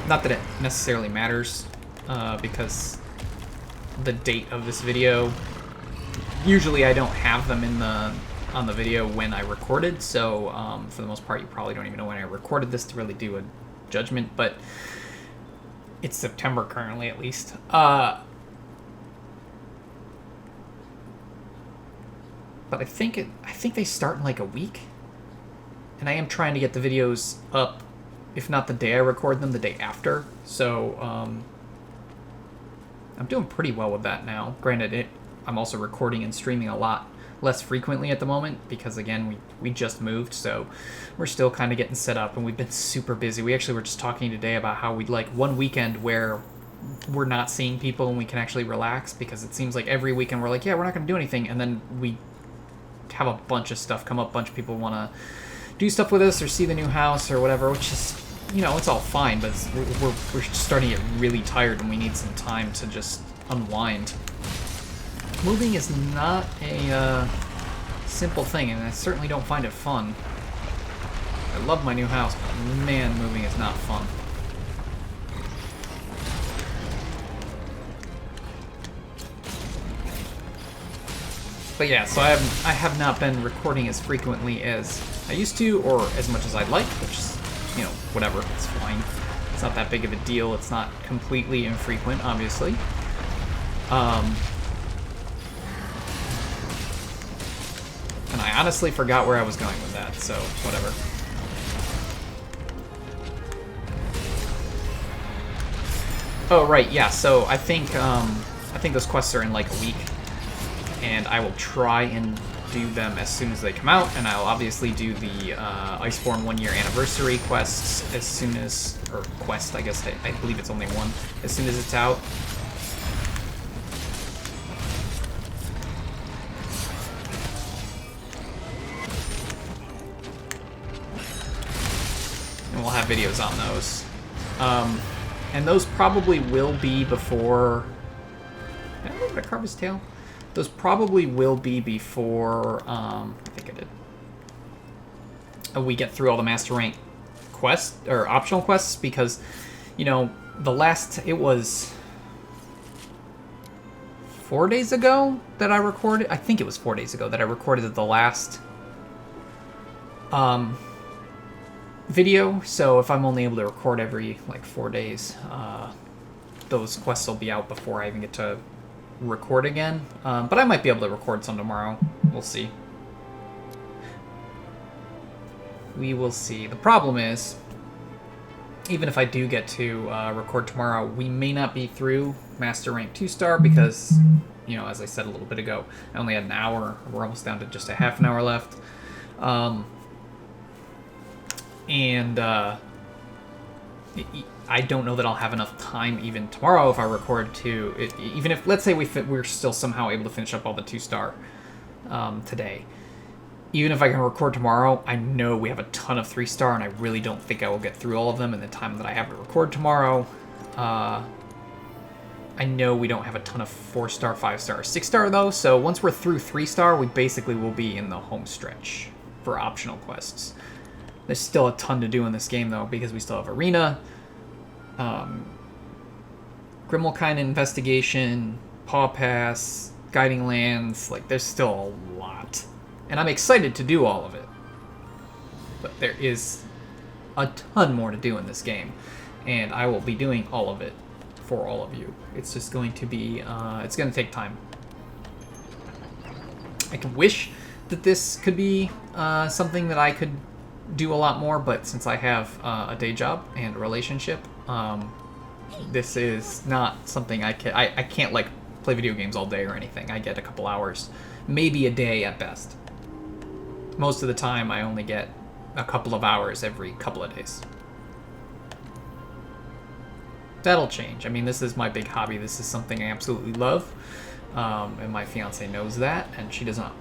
Speaker 1: that it necessarily matters, because the date of this video, usually I don't have them on the video when I recorded, so for the most part you probably don't even know when I recorded this to really do a judgment, but it's September currently, at least. But I think they start in like a week, and I am trying to get the videos up, if not the day I record them, the day after. So I'm doing pretty well with that now. Granted, I'm also recording and streaming a lot less frequently at the moment because, again, we just moved, so we're still kind of getting set up, and we've been super busy. We actually were just talking today about how we'd like one weekend where we're not seeing people and we can actually relax, because it seems like every weekend we're like, yeah, we're not going to do anything, and then we have a bunch of stuff come up. A bunch of people want to do stuff with us or see the new house or whatever, which is you know, it's all fine, but we're starting to get really tired and we need some time to just unwind. Moving is not a simple thing, and I certainly don't find it fun. I love my new house, but man, moving is not fun. But yeah, so I have not been recording as frequently as I used to, or as much as I'd like, which is, you know, whatever, it's fine. It's not that big of a deal. It's not completely infrequent, obviously. And I honestly forgot where I was going with that, so whatever. Oh, right, yeah, so I think those quests are in like a week, and I will try and do them as soon as they come out, and I'll obviously do the Iceborne 1-year anniversary quests as soon as, or quest, I guess, I believe it's only one, as soon as it's out. And we'll have videos on those. And those probably will be before... Did I look at carve his tail? Those probably will be before, I think I did. We get through all the Master Rank quests, or optional quests, because, you know, it was 4 days ago that I recorded, I think it was 4 days ago that I recorded the last video, so if I'm only able to record every, like, 4 days, those quests will be out before I even get to record again, but I might be able to record some tomorrow. We'll see. We will see. The problem is, even if I do get to record tomorrow, we may not be through Master Rank 2-star because, you know, as I said a little bit ago, I only had an hour. We're almost down to just a half an hour left. I don't know that I'll have enough time even tomorrow if I record to... even if, let's say we're still somehow able to finish up all the 2-star today. Even if I can record tomorrow, I know we have a ton of 3-star, and I really don't think I will get through all of them in the time that I have to record tomorrow. I know we don't have a ton of 4-star, 5-star, 6-star, though, so once we're through 3-star, we basically will be in the home stretch for optional quests. There's still a ton to do in this game, though, because we still have Arena, Grimmelkind Investigation, Paw Pass, Guiding Lands. Like, there's still a lot. And I'm excited to do all of it. But there is a ton more to do in this game. And I will be doing all of it for all of you. It's just going to be, it's going to take time. I can wish that this could be something that I could do a lot more, but since I have a day job and a relationship, this is not something I can't like play video games all day or anything. I get a couple hours, maybe a day at best. Most of the time I only get a couple of hours every couple of days. That'll change. I mean, this is my big hobby. This is something I absolutely love, and my fiance knows that, and she does not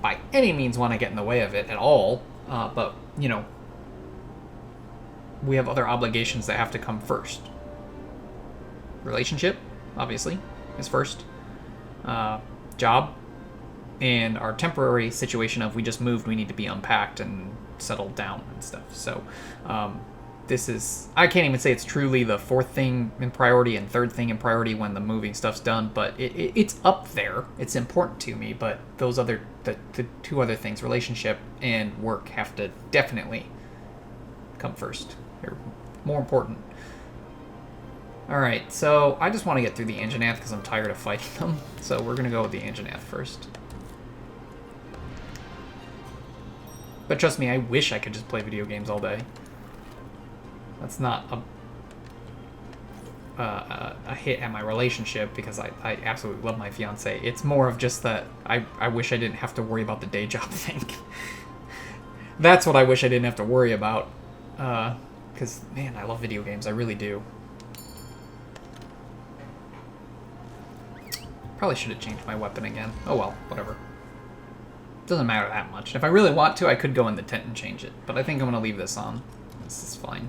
Speaker 1: by any means want to get in the way of it at all. But, you know, we have other obligations that have to come first. Relationship, obviously, is first. Job, and our temporary situation of we just moved, we need to be unpacked and settled down and stuff. So, this is, I can't even say it's truly the fourth thing in priority and third thing in priority when the moving stuff's done, but it's up there. It's important to me, but those other, the two other things, relationship and work, have to definitely come first. They're more important. Alright, so I just want to get through the Anjanath because I'm tired of fighting them, so we're going to go with the Anjanath first. But trust me, I wish I could just play video games all day. That's not a hit at my relationship, because I absolutely love my fiance. It's more of just that I wish I didn't have to worry about the day job thing. That's what I wish I didn't have to worry about. Because, man, I love video games. I really do. Probably should have changed my weapon again. Oh well, whatever. Doesn't matter that much. If I really want to, I could go in the tent and change it. But I think I'm going to leave this on. This is fine.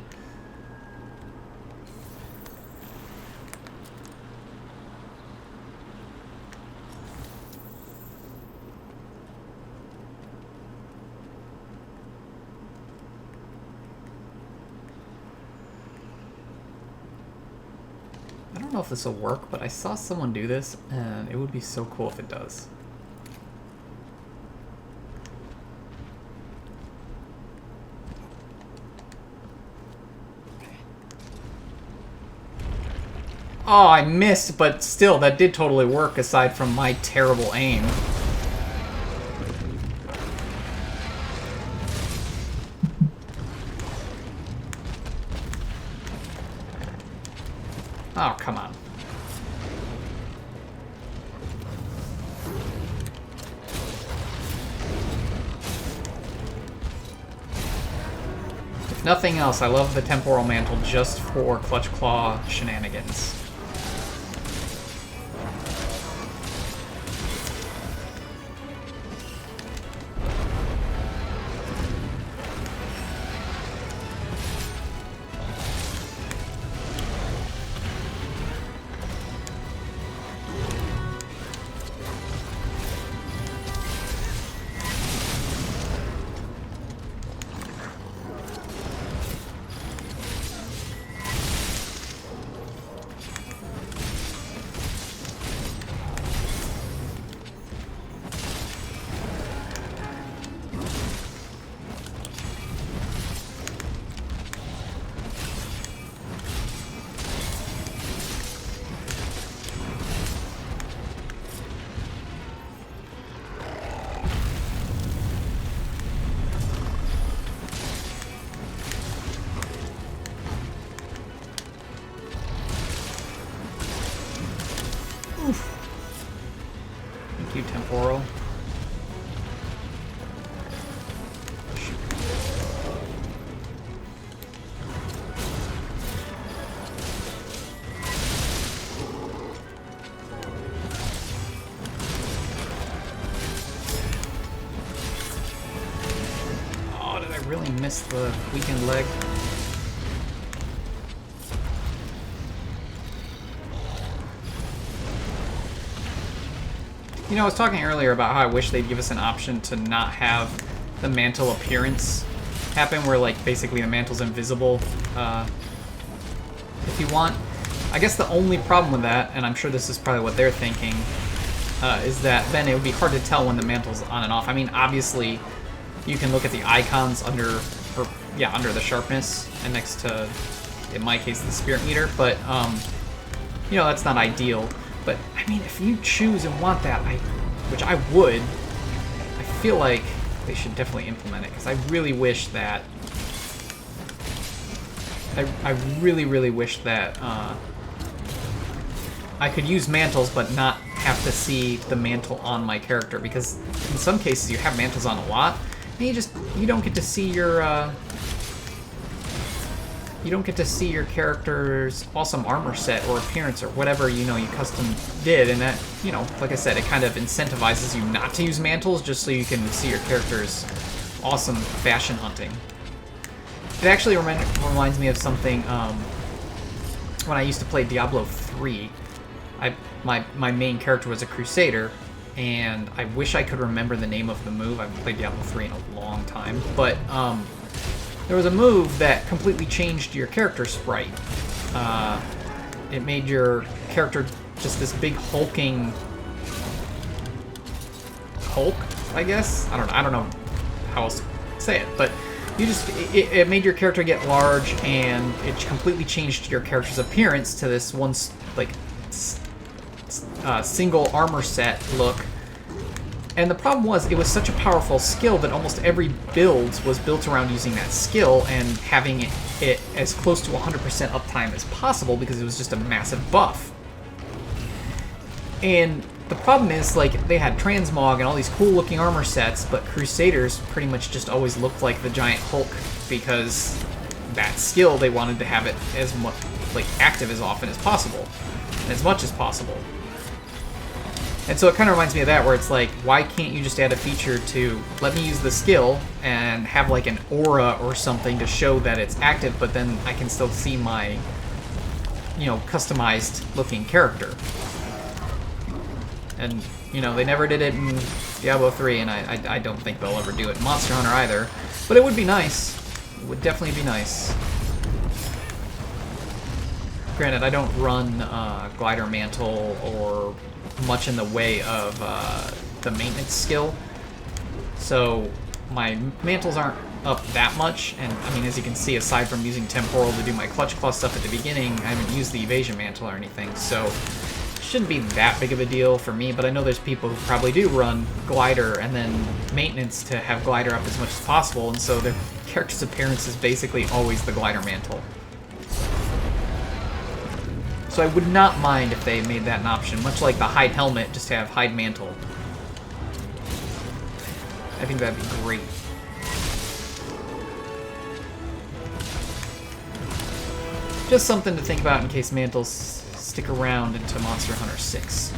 Speaker 1: don't know if this will work, but I saw someone do this, and it would be so cool if it does. Oh, I missed, but still, that did totally work, aside from my terrible aim. Oh, come on. If nothing else, I love the Temporal Mantle just for Clutch Claw shenanigans. Thank you, Temporal. Oh, did I really miss the weakened leg? You know, I was talking earlier about how I wish they'd give us an option to not have the mantle appearance happen, where, like, basically the mantle's invisible, if you want. I guess the only problem with that, and I'm sure this is probably what they're thinking, is that then it would be hard to tell when the mantle's on and off. I mean, obviously, you can look at the icons under the sharpness and next to, in my case, the spirit meter, but, you know, that's not ideal. But, I mean, if you choose and want that, which I would, I feel like they should definitely implement it, because I really wish that... I really, really wish that I could use mantles, but not have to see the mantle on my character, because in some cases you have mantles on a lot, and you don't get to see your... You don't get to see your character's awesome armor set or appearance or whatever, you know, you custom did, and that, you know, like I said, it kind of incentivizes you not to use mantles just so you can see your character's awesome fashion hunting. It actually reminds me of something, when I used to play Diablo 3, my main character was a Crusader, and I wish I could remember the name of the move. I haven't played Diablo 3 in a long time, but, there was a move that completely changed your character sprite. It made your character just this big hulking Hulk, I guess? I don't know how else to say it, but you just it made your character get large, and it completely changed your character's appearance to this one like single armor set look. And the problem was, it was such a powerful skill that almost every build was built around using that skill and having it as close to 100% uptime as possible, because it was just a massive buff. And the problem is, like, they had Transmog and all these cool-looking armor sets, but Crusaders pretty much just always looked like the giant Hulk, because that skill, they wanted to have it as much, like, active as often as possible, and as much as possible. And so it kind of reminds me of that, where it's like, why can't you just add a feature to let me use the skill and have like an aura or something to show that it's active, but then I can still see my, you know, customized looking character. And, you know, they never did it in Diablo 3, and I don't think they'll ever do it in Monster Hunter either. But it would be nice. It would definitely be nice. Granted, I don't run Glider Mantle or much in the way of the maintenance skill, so my mantles aren't up that much, and I mean, as you can see, aside from using Temporal to do my Clutch Claw stuff at the beginning, I haven't used the Evasion Mantle or anything, so it shouldn't be that big of a deal for me, but I know there's people who probably do run Glider and then maintenance to have Glider up as much as possible, and so their character's appearance is basically always the Glider Mantle. So I would not mind if they made that an option, much like the Hide Helmet, just to have Hide Mantle. I think that'd be great. Just something to think about in case Mantles stick around into Monster Hunter 6.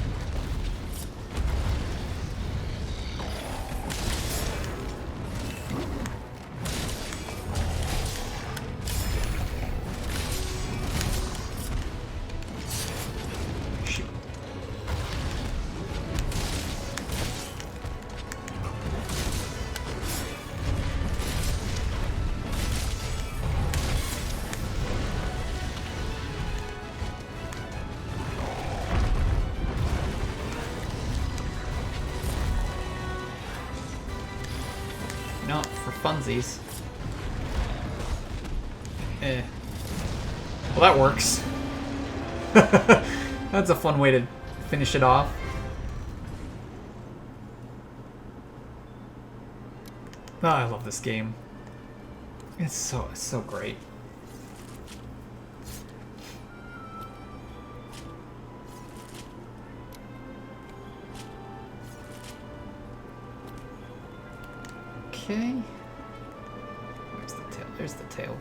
Speaker 1: No, for funsies. Well, that works. That's a fun way to finish it off. Oh, I love this game. It's so great. Okay. Where's the tail? There's the tail.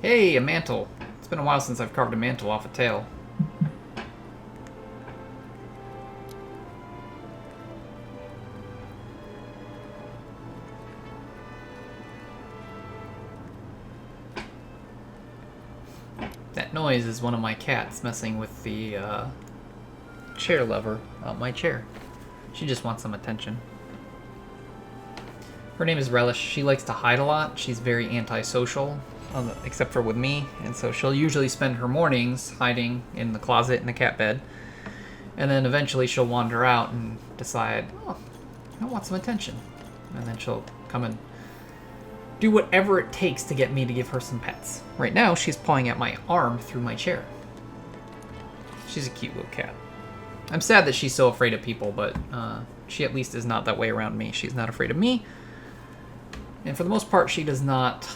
Speaker 1: Hey, a mantle. It's been a while since I've carved a mantle off a tail. That noise is one of my cats messing with the chair lever on my chair. She just wants some attention. Her name is Relish. She likes to hide a lot. She's very antisocial, except for with me, and so she'll usually spend her mornings hiding in the closet in the cat bed, and then eventually she'll wander out and decide, oh, I want some attention, and then she'll come and do whatever it takes to get me to give her some pets. Right now, she's pawing at my arm through my chair. She's a cute little cat. I'm sad that she's so afraid of people, but she at least is not that way around me. She's not afraid of me, and for the most part, she does not.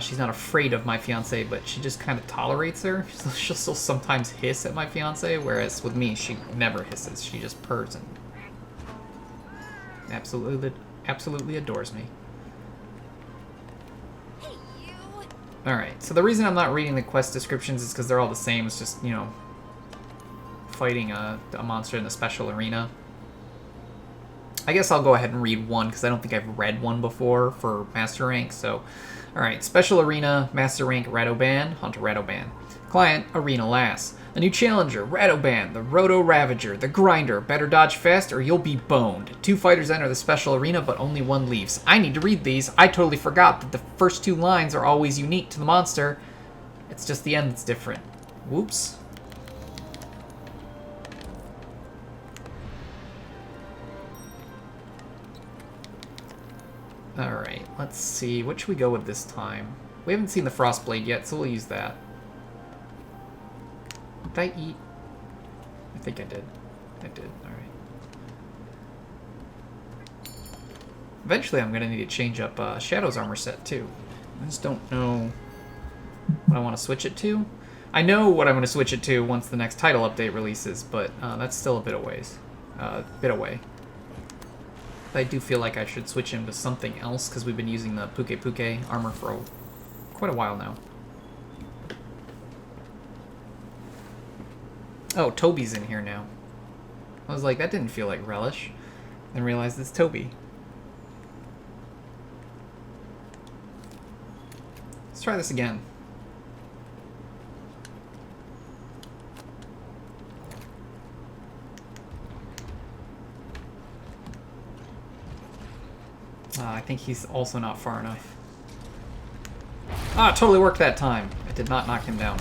Speaker 1: She's not afraid of my fiance, but she just kind of tolerates her. She'll still sometimes hiss at my fiance, whereas with me, she never hisses. She just purrs and absolutely adores me. Alright, so the reason I'm not reading the quest descriptions is because they're all the same. It's just, you know, fighting a monster in the special arena. I guess I'll go ahead and read one, because I don't think I've read one before for Master Rank, so... Alright, Special Arena, Master Rank, Radoban, Hunter Radoban. Client, Arena Lass. A new challenger, Radoban, the Roto Ravager, the Grinder. Better dodge fast or you'll be boned. 2 fighters enter the Special Arena, but only 1 leaves. I need to read these. I totally forgot that the first 2 lines are always unique to the monster. It's just the end that's different. Whoops. Alright, let's see. What should we go with this time? We haven't seen the Frostblade yet, so we'll use that. Did I eat? I think I did. I did, alright. Eventually I'm going to need to change up Shadow's armor set, too. I just don't know what I want to switch it to. I know what I'm going to switch it to once the next title update releases, but that's still a bit away. I do feel like I should switch him to something else, because we've been using the Puke Puke armor for quite a while now. Oh, Toby's in here now. I was like, that didn't feel like Relish. Then realized it's Toby. Let's try this again. I think he's also not far enough. Ah, it totally worked that time. It did not knock him down.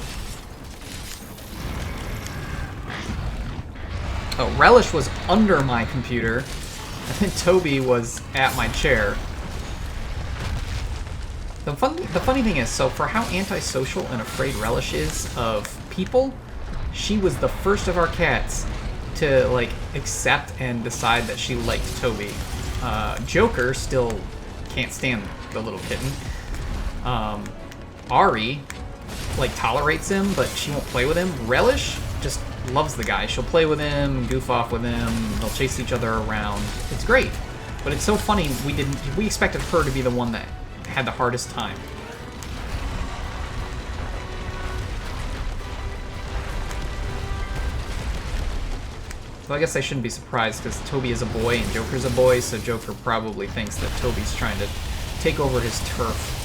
Speaker 1: Oh, Relish was under my computer. I think Toby was at my chair. The funny thing is, so for how antisocial and afraid Relish is of people, she was the first of our cats to, like, accept and decide that she liked Toby. Joker still can't stand the little kitten. Ari, like, tolerates him, but she won't play with him. Relish just loves the guy. She'll play with him, goof off with him, they'll chase each other around. It's great. But it's so funny, we expected her to be the one that had the hardest time. Well, I guess I shouldn't be surprised because Toby is a boy and Joker's a boy, so Joker probably thinks that Toby's trying to take over his turf.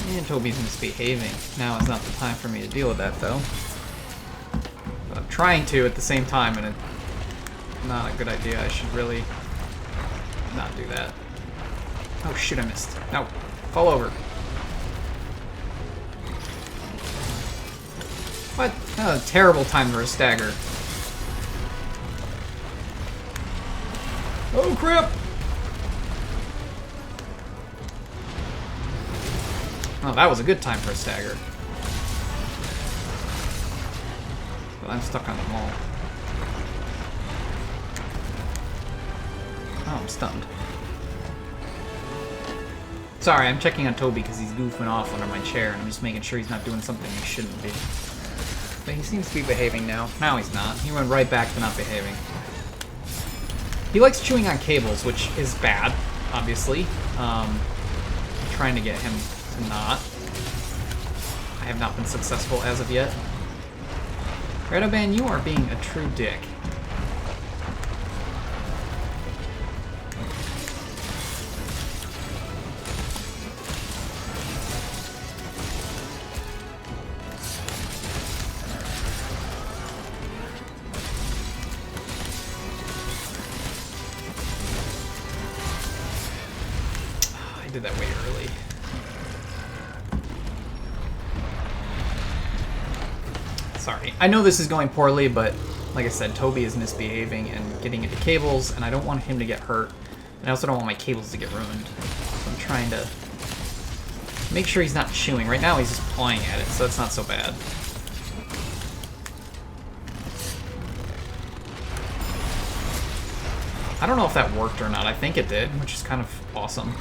Speaker 1: And Toby's misbehaving. Now is not the time for me to deal with that, though. But I'm trying to at the same time, and it's not a good idea. I should really not do that. Oh shit, I missed. No, fall over. What? Oh, terrible time for a stagger. Oh crap! Oh, that was a good time for a stagger. But I'm stuck on the wall. Oh, I'm stunned. Sorry, I'm checking on Toby because he's goofing off under my chair, and I'm just making sure he's not doing something he shouldn't be. But he seems to be behaving now. Now he's not. He went right back to not behaving. He likes chewing on cables, which is bad, obviously. I'm trying to get him to not. I have not been successful as of yet. Redoban, you are being a true dick. I did that way early. Sorry. I know this is going poorly, but like I said, Toby is misbehaving and getting into cables, and I don't want him to get hurt. And I also don't want my cables to get ruined. So I'm trying to make sure he's not chewing. Right now he's just pawing at it, so it's not so bad. I don't know if that worked or not. I think it did, which is kind of awesome.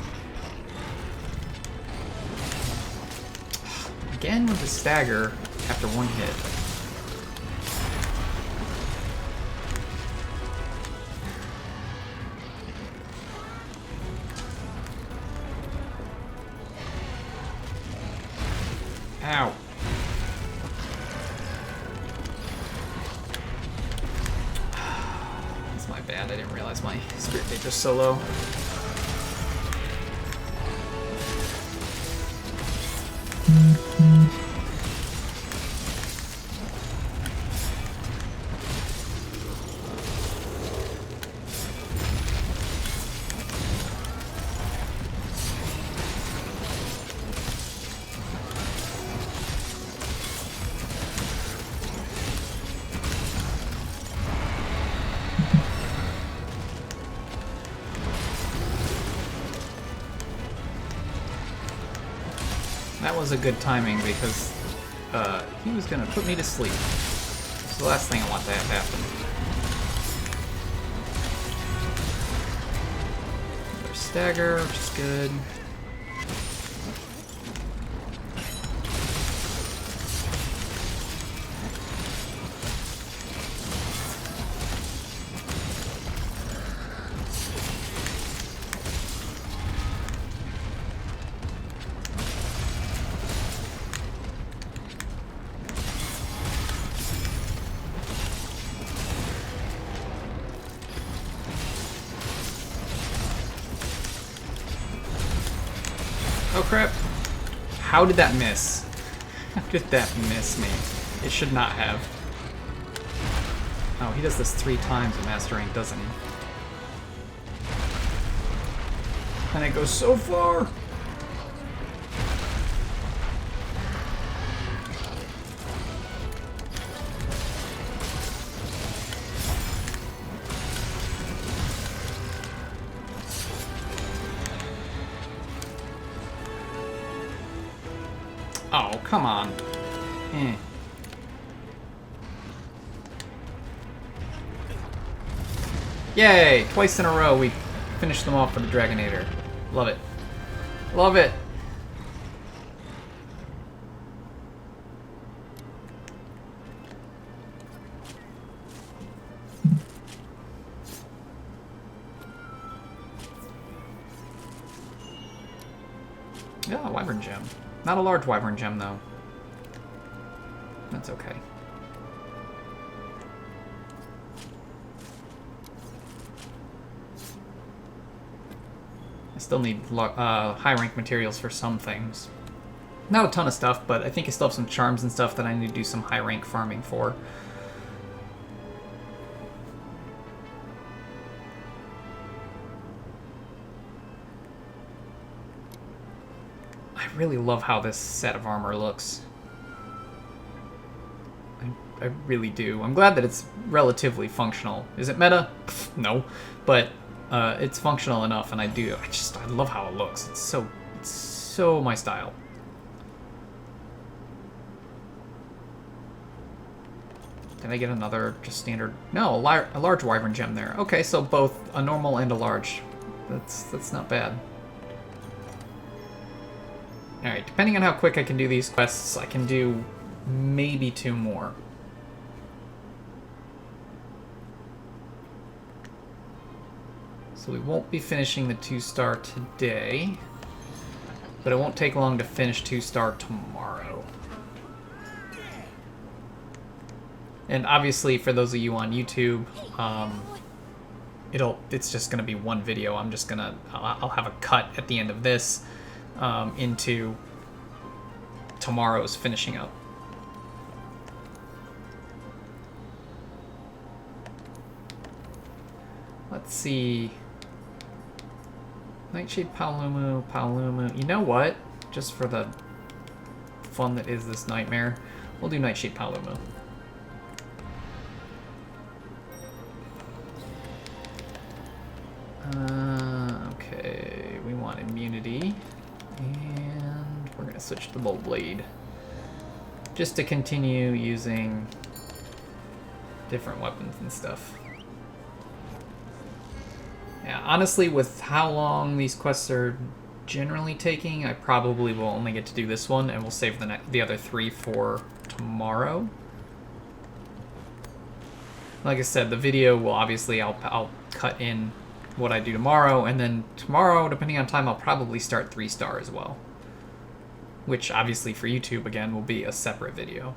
Speaker 1: Again with the stagger after one hit. Ow. That's my bad. I didn't realize my spirit gauge was so low. That was a good timing because he was going to put me to sleep. It's the last thing I want to have happen. Another stagger, which is good. Oh crap. How did that miss? How did that miss me? It should not have. Oh, he does this 3 times at Master Rank, doesn't he? And it goes so far! Oh, come on. Eh. Yay! Twice in a row we finished them off with the Dragonator. Love it. Love it! Yeah, Wyvern Gem. Not a large Wyvern Gem, though. That's okay. I still need high-rank materials for some things. Not a ton of stuff, but I think I still have some charms and stuff that I need to do some high-rank farming for. I really love how this set of armor looks. I really do. I'm glad that it's relatively functional. Is it meta? Pfft, no. But it's functional enough, and I love how it looks. It's so my style. Did I get another just standard? No, a large Wyvern Gem there. Okay, so both a normal and a large. That's not bad. Alright, depending on how quick I can do these quests, I can do maybe 2 more. So we won't be finishing the 2-star today, but it won't take long to finish 2-star tomorrow. And obviously, for those of you on YouTube, it's just gonna be one video. I'll have a cut at the end of this into tomorrow's finishing up. Let's see. Nightshade Paolumu. You know what? Just for the fun that is this nightmare, we'll do Nightshade Paolumu. Okay, we want immunity, and we're gonna switch to Bolt Blade just to continue using different weapons and stuff. Yeah, honestly, with how long these quests are generally taking, I probably will only get to do this one, and we'll save the other 3 for tomorrow. Like I said, the video will obviously, I'll cut in what I do tomorrow, and then tomorrow, depending on time, I'll probably start 3-star as well. Which, obviously, for YouTube, again, will be a separate video.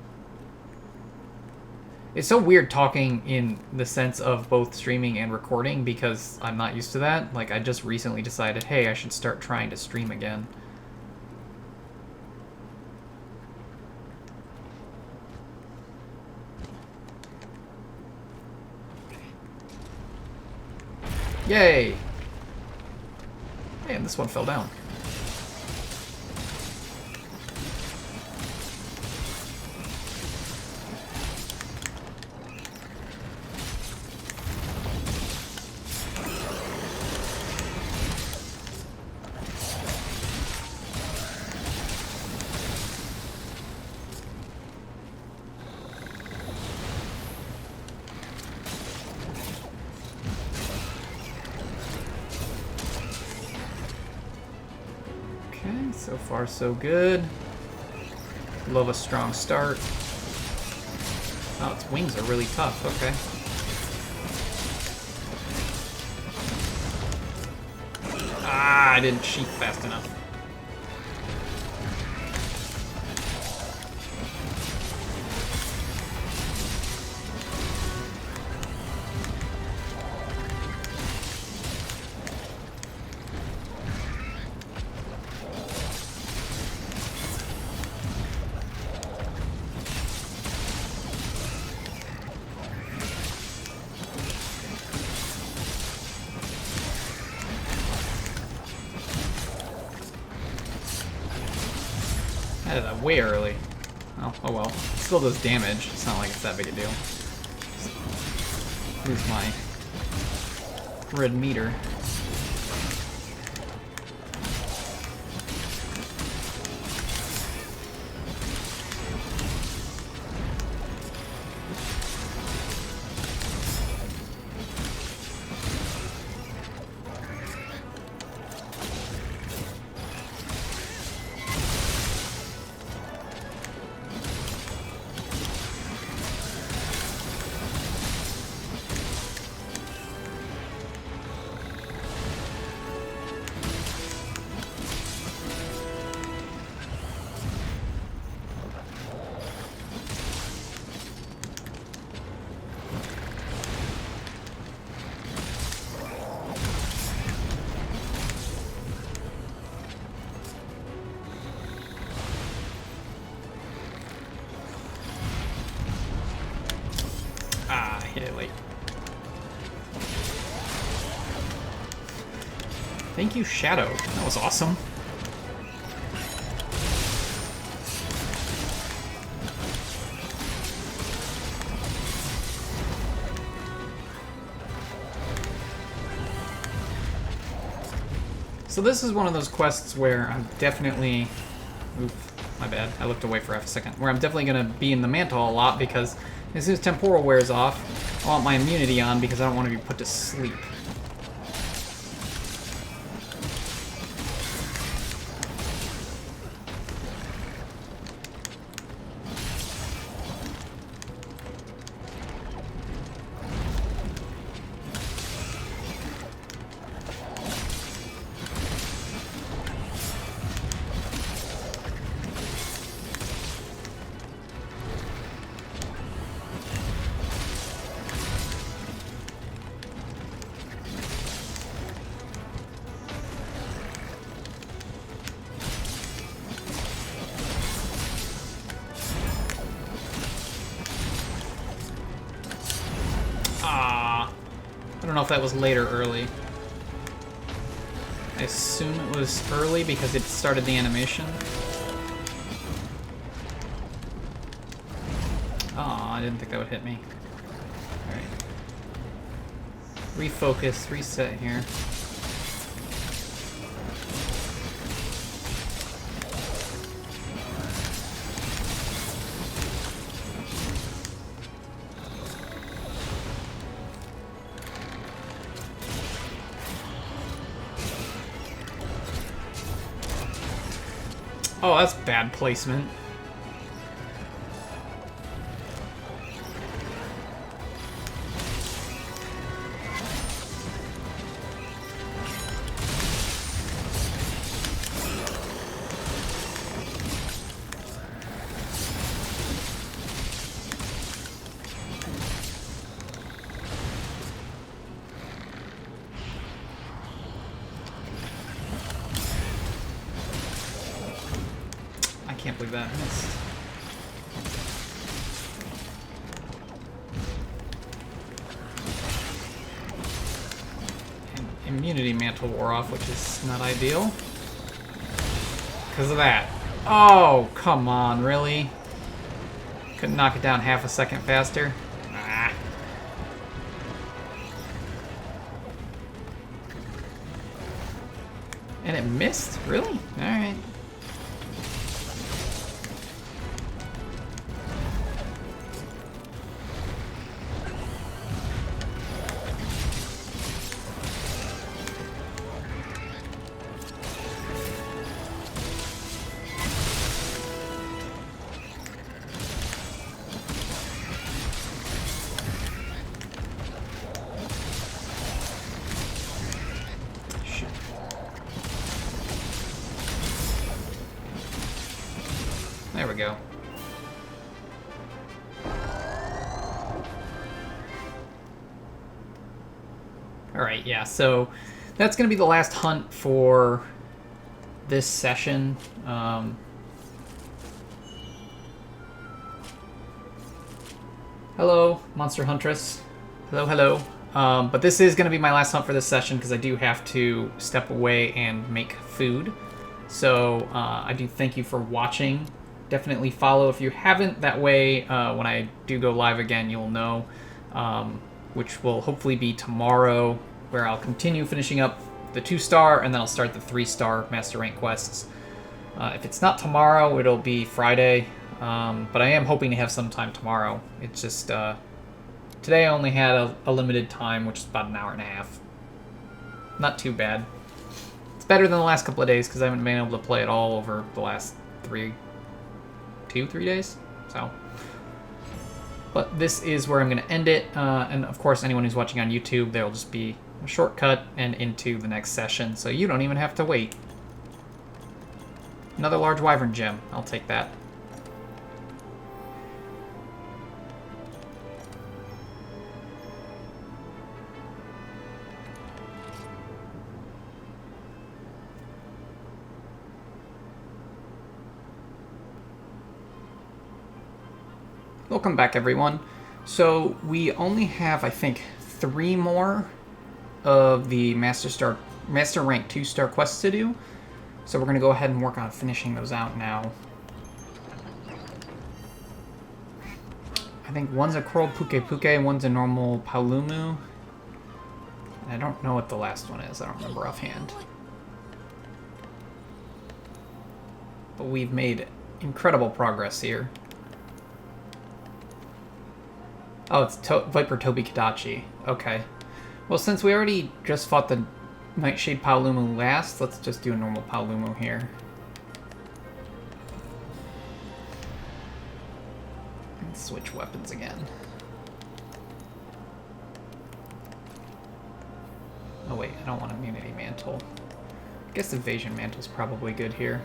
Speaker 1: It's so weird talking in the sense of both streaming and recording, because I'm not used to that. Like, I just recently decided, hey, I should start trying to stream again. Yay! Hey, and this one fell down. So far, so good. Love a strong start. Oh, its wings are really tough. Okay. Ah, I didn't sheath fast enough. I did that way early. Oh well. It still does damage. It's not like it's that big a deal. Lose my red meter. Hit it late. Thank you, Shadow. That was awesome. So this is one of those quests where I'm definitely... Oof, my bad. I looked away for half a second. Where I'm definitely going to be in the mantle a lot because as soon as temporal wears off, I want my immunity on because I don't want to be put to sleep. I don't know if that was late or early. I assume it was early because it started the animation. Aw, I didn't think that would hit me. Alright. Refocus, reset here. Oh, that's bad placement. I can't believe that missed. And immunity mantle wore off, which is not ideal. Because of that. Oh, come on, really? Couldn't knock it down half a second faster? Ah. And it missed? Really? Alright. There we go. Alright, yeah, so that's going to be the last hunt for this session. Hello, Monster Huntress. Hello, hello. But this is going to be my last hunt for this session because I do have to step away and make food. So I do thank you for watching definitely follow if you haven't. That way, when I do go live again, you'll know, which will hopefully be tomorrow, where I'll continue finishing up the 2-star, and then I'll start the 3-star Master Rank quests. If it's not tomorrow, it'll be Friday, but I am hoping to have some time tomorrow. It's just, today I only had a limited time, which is about an hour and a half. Not too bad. It's better than the last couple of days, because I haven't been able to play it all over the last 3 days, so. But this is where I'm going to end it, and of course anyone who's watching on YouTube, there will just be a shortcut and into the next session, so you don't even have to wait. Another large wyvern gem. I'll take that. Welcome back, everyone. So we only have, I think, 3 more of the Master Rank 2-star quests to do. So we're going to go ahead and work on finishing those out now. I think one's a Coral Puke Puke and one's a normal Paulumu. And I don't know what the last one is. I don't remember offhand. But we've made incredible progress here. Oh, it's Viper Tobi Kadachi. Okay. Well, since we already just fought the Nightshade Paulumu last, let's just do a normal Paulumu here. And switch weapons again. Oh wait, I don't want Immunity Mantle. I guess Evasion Mantle's probably good here.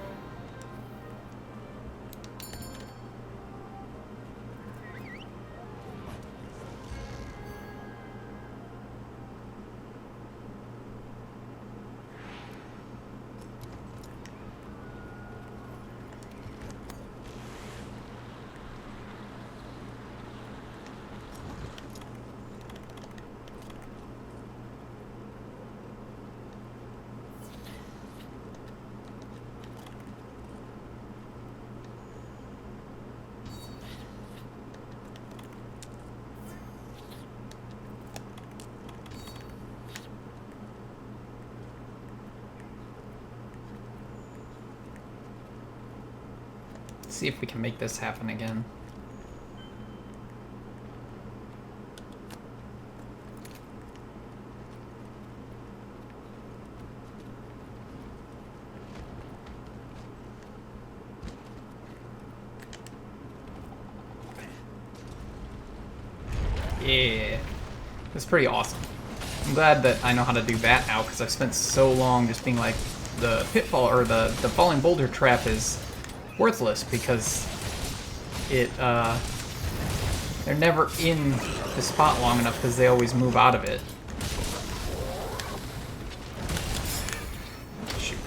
Speaker 1: See if we can make this happen again. Yeah, that's pretty awesome. I'm glad that I know how to do that now, because I've spent so long just being like, the pitfall, or the falling boulder trap is worthless, because they're never in the spot long enough, because they always move out of it. Shoot.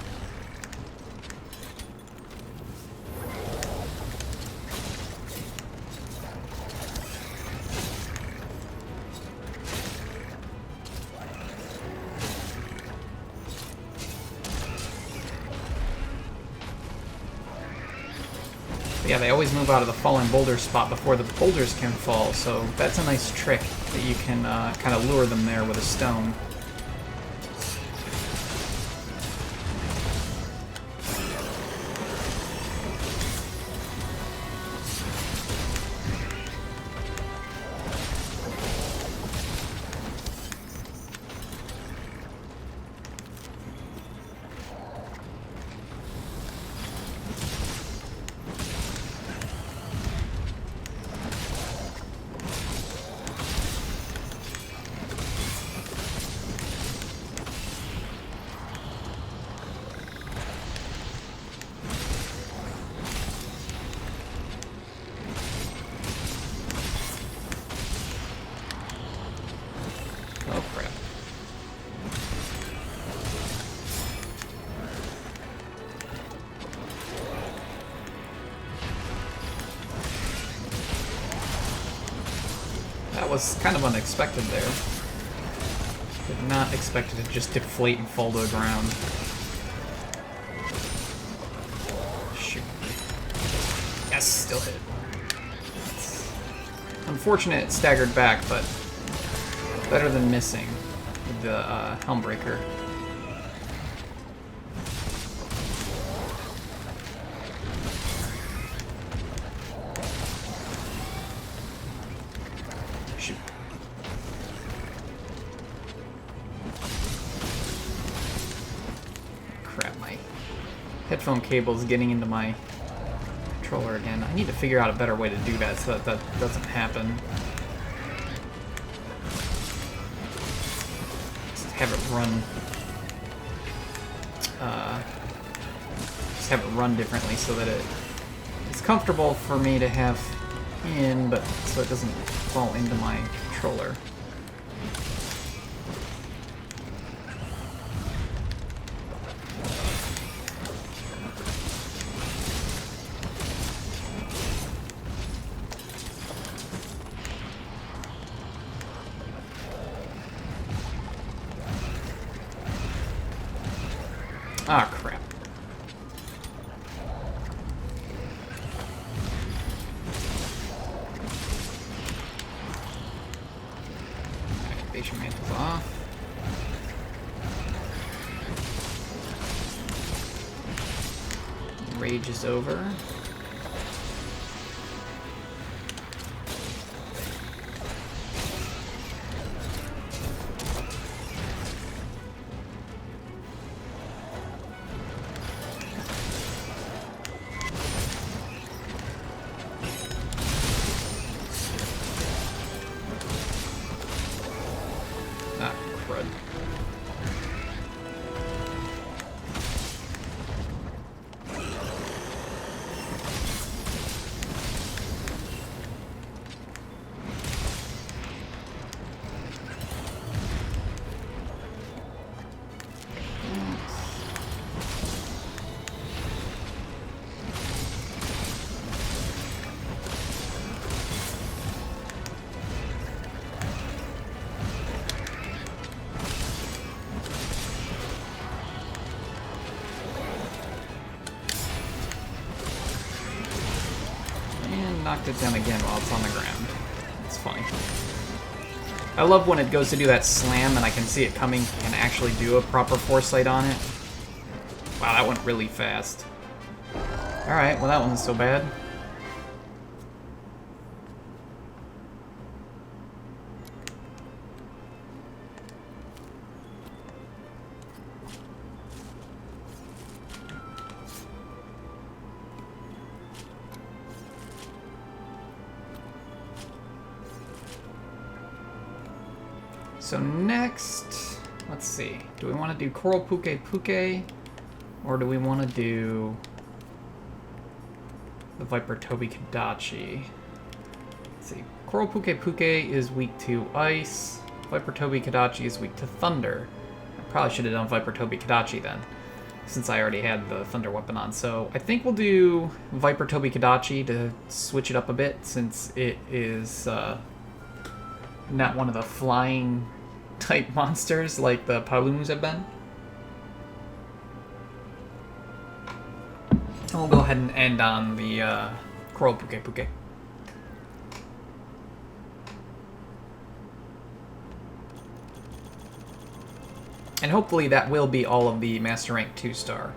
Speaker 1: Yeah, they always move out of the falling boulder spot before the boulders can fall, so that's a nice trick that you can kind of lure them there with a stone. Oh, crap. That was kind of unexpected there. Did not expect it to just deflate and fall to the ground. Shoot. Yes, still hit. It's unfortunate it staggered back, but better than missing with the Helmbreaker. Shoot. Crap, my headphone cable's getting into my controller again. I need to figure out a better way to do that so that that doesn't happen. Just have it run. Just have it run differently so that it's comfortable for me to have in, but so it doesn't fall into my controller. Ah, crap. Activation mantle's off. Rage is over. Ah, crud. Knocked it down again while it's on the ground. It's funny. I love when it goes to do that slam and I can see it coming and actually do a proper foresight on it. Wow, that went really fast. Alright, well that wasn't so bad. So next, let's see. Do we want to do Coral Puke Puke, or do we want to do the Viper Tobi Kadachi? Let's see. Coral Puke Puke is weak to ice. Viper Tobi Kadachi is weak to thunder. I probably should have done Viper Tobi Kadachi then, since I already had the thunder weapon on. So I think we'll do Viper Tobi Kadachi to switch it up a bit, since it is not one of the flying type monsters like the Palumus have been. And we'll go ahead and end on the Coral Puke Puke. And hopefully that will be all of the Master Rank 2-star.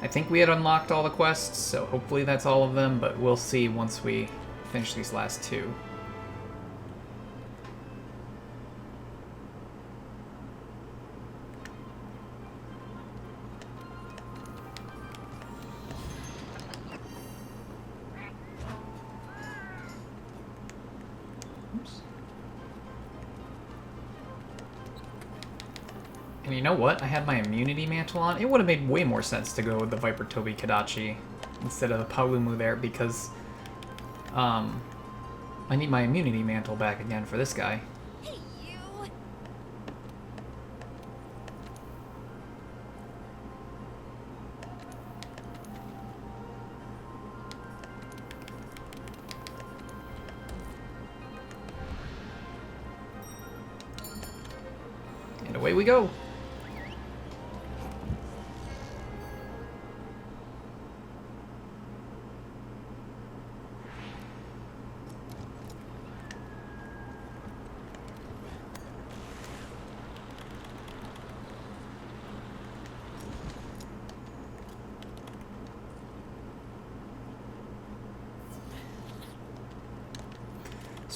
Speaker 1: I think we had unlocked all the quests, so hopefully that's all of them, but we'll see once we finish these last two. And you know what? I had my immunity mantle on. It would have made way more sense to go with the Viper Tobi Kadachi instead of the Palumu there, because I need my immunity mantle back again for this guy.
Speaker 2: Hey, you!
Speaker 1: And away we go.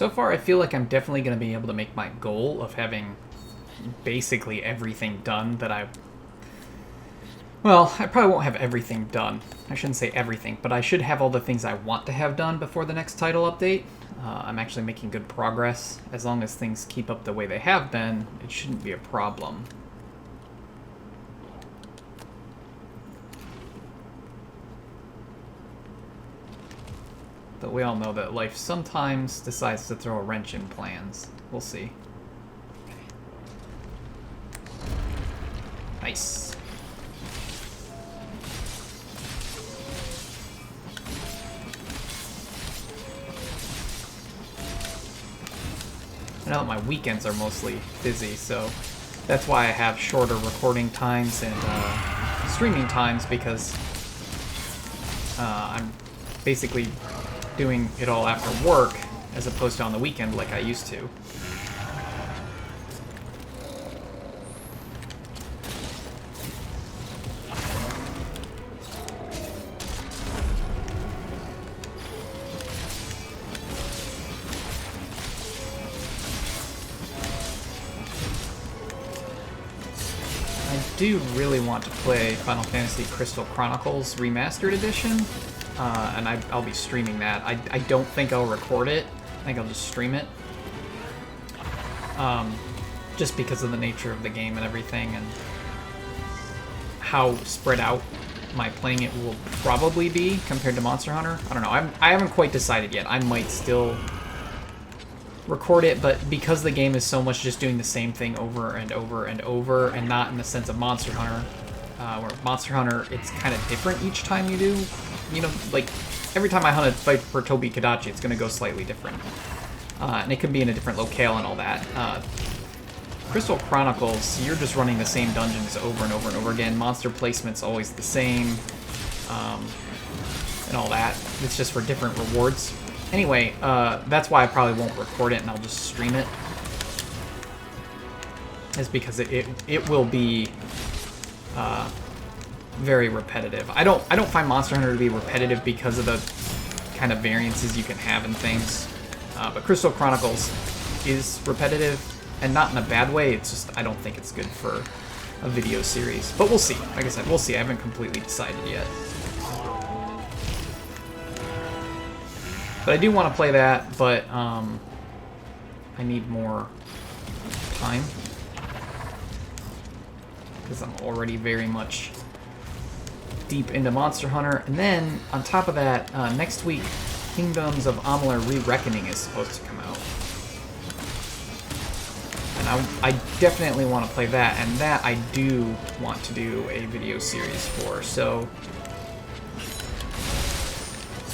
Speaker 1: So far, I feel like I'm definitely going to be able to make my goal of having basically everything done that I... Well, I probably won't have everything done. I shouldn't say everything, but I should have all the things I want to have done before the next title update. I'm actually making good progress. As long as things keep up the way they have been, it shouldn't be a problem. But we all know that life sometimes decides to throw a wrench in plans. We'll see. Nice. I know that my weekends are mostly busy, so that's why I have shorter recording times and streaming times, because I'm basically doing it all after work as opposed to on the weekend like I used to. I do really want to play Final Fantasy Crystal Chronicles Remastered Edition, and I'll be streaming that. I don't think I'll record it. I think I'll just stream it. Just because of the nature of the game and everything, and how spread out my playing it will probably be compared to Monster Hunter. I don't know. I haven't quite decided yet. I might still record it, but because the game is so much just doing the same thing over and over and over, and not in the sense of Monster Hunter, where Monster Hunter, it's kind of different each time you do. You know, like, every time I hunt a fight for Tobi Kadachi, it's going to go slightly different. And it could be in a different locale and all that. Crystal Chronicles, you're just running the same dungeons over and over and over again. Monster placement's always the same, and all that. It's just for different rewards. Anyway, that's why I probably won't record it and I'll just stream it. Is because it will be very repetitive. I don't find Monster Hunter to be repetitive because of the kind of variances you can have in things. But Crystal Chronicles is repetitive, and not in a bad way. It's just I don't think it's good for a video series. But we'll see. Like I said, we'll see. I haven't completely decided yet. But I do want to play that, but I need more time, because I'm already very much deep into Monster Hunter. And then, on top of that, next week, Kingdoms of Amalur Re-Reckoning is supposed to come out. And I definitely want to play that, and that I do want to do a video series for, so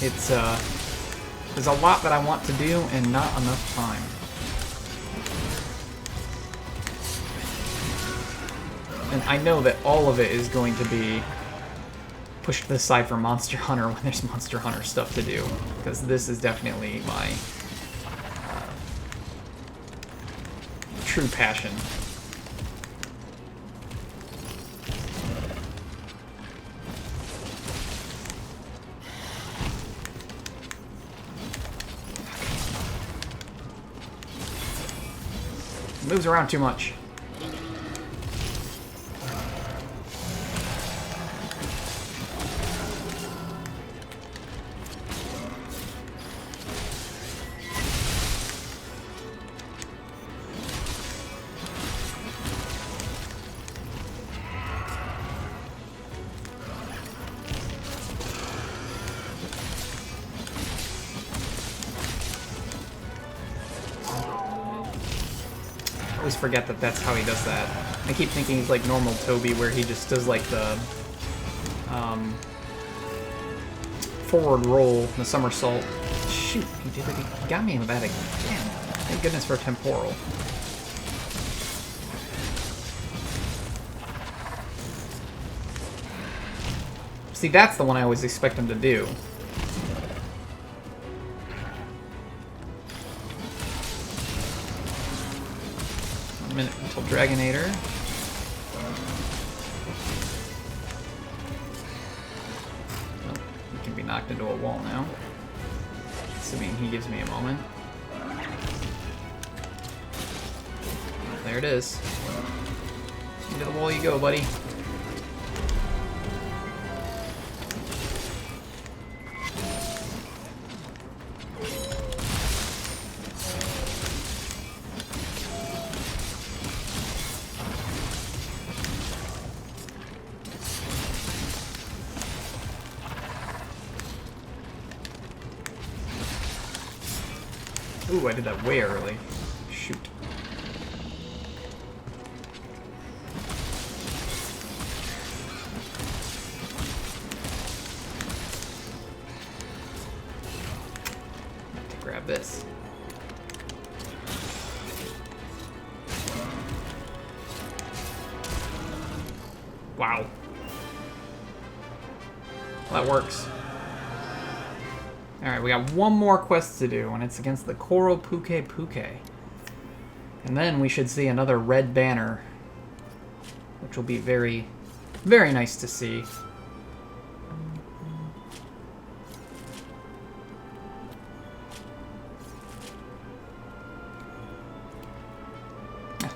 Speaker 1: it's, there's a lot that I want to do, and not enough time. And I know that all of it is going to be pushed to the side for Monster Hunter when there's Monster Hunter stuff to do, because this is definitely my true passion. It moves around too much. I always forget that that's how he does that. I keep thinking he's like normal Toby, where he just does like the forward roll, the somersault. Shoot, he did it. He got me with that again. Thank goodness for temporal. See, that's the one I always expect him to do. Minute until Dragonator. Oh, he can be knocked into a wall now. Assuming he gives me a moment. there it is. Into the wall you go, buddy. Ooh, I did that way early. Shoot. Grab this. Wow. Well, that works. Alright, we got one more quest to do, and it's against the Koro Puke Puke. And then we should see another red banner, which will be very, very nice to see.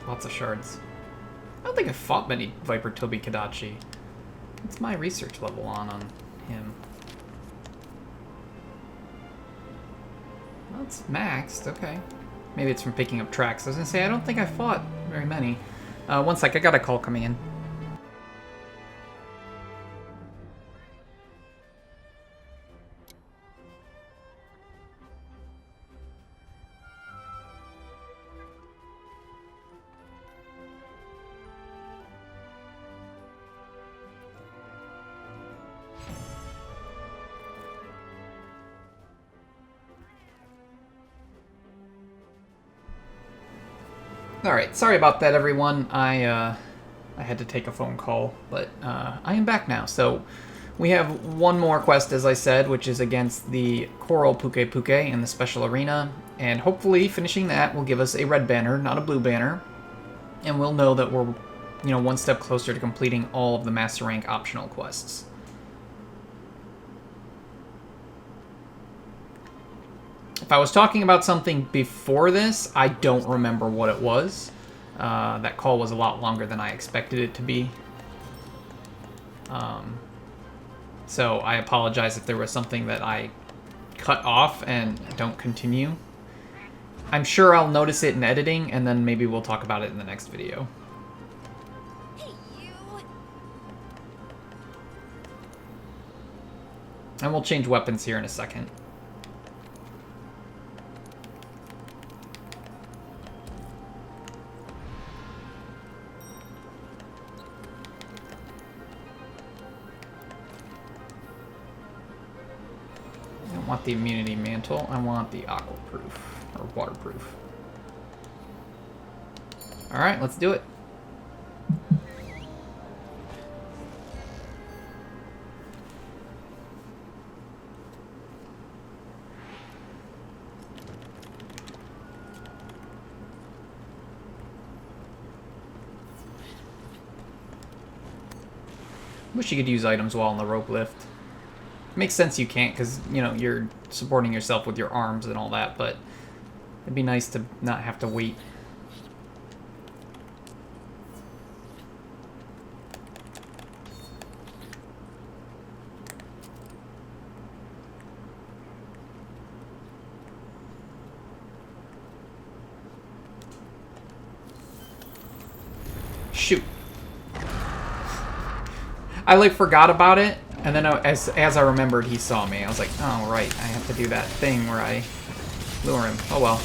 Speaker 1: Lots of shards. I don't think I've fought many Viper Tobi Kadachi. What's my research level on him? Well, it's maxed, okay. Maybe it's from picking up tracks. I was gonna say, I don't think I fought very many. One sec, I got a call coming in. Alright, sorry about that, everyone. I had to take a phone call, but I am back now. So we have one more quest, as I said, which is against the Koro Puke Puke in the special arena, and hopefully finishing that will give us a red banner, not a blue banner, and we'll know that we're, one step closer to completing all of the Master Rank optional quests. If I was talking about something before this, I don't remember what it was. That call was a lot longer than I expected it to be. So I apologize if there was something that I cut off and don't continue. I'm sure I'll notice it in editing, and then maybe we'll talk about it in the next video.
Speaker 2: Hey, you.
Speaker 1: And we'll change weapons here in a second. I don't want the immunity mantle, I want the aqua proof, or waterproof. Alright, let's do it. Wish you could use items while on the rope lift. Makes sense you can't, because, you're supporting yourself with your arms and all that, but it'd be nice to not have to wait. Shoot. I, forgot about it. And then as I remembered, he saw me. I was like, oh, right, I have to do that thing where I lure him. Oh, well.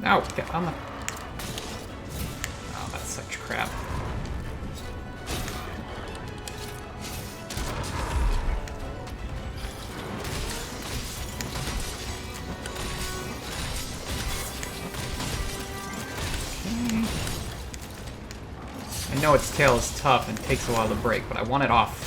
Speaker 1: Ow, get on the... Oh, that's such crap. I know its tail is tough and takes a while to break, but I want it off.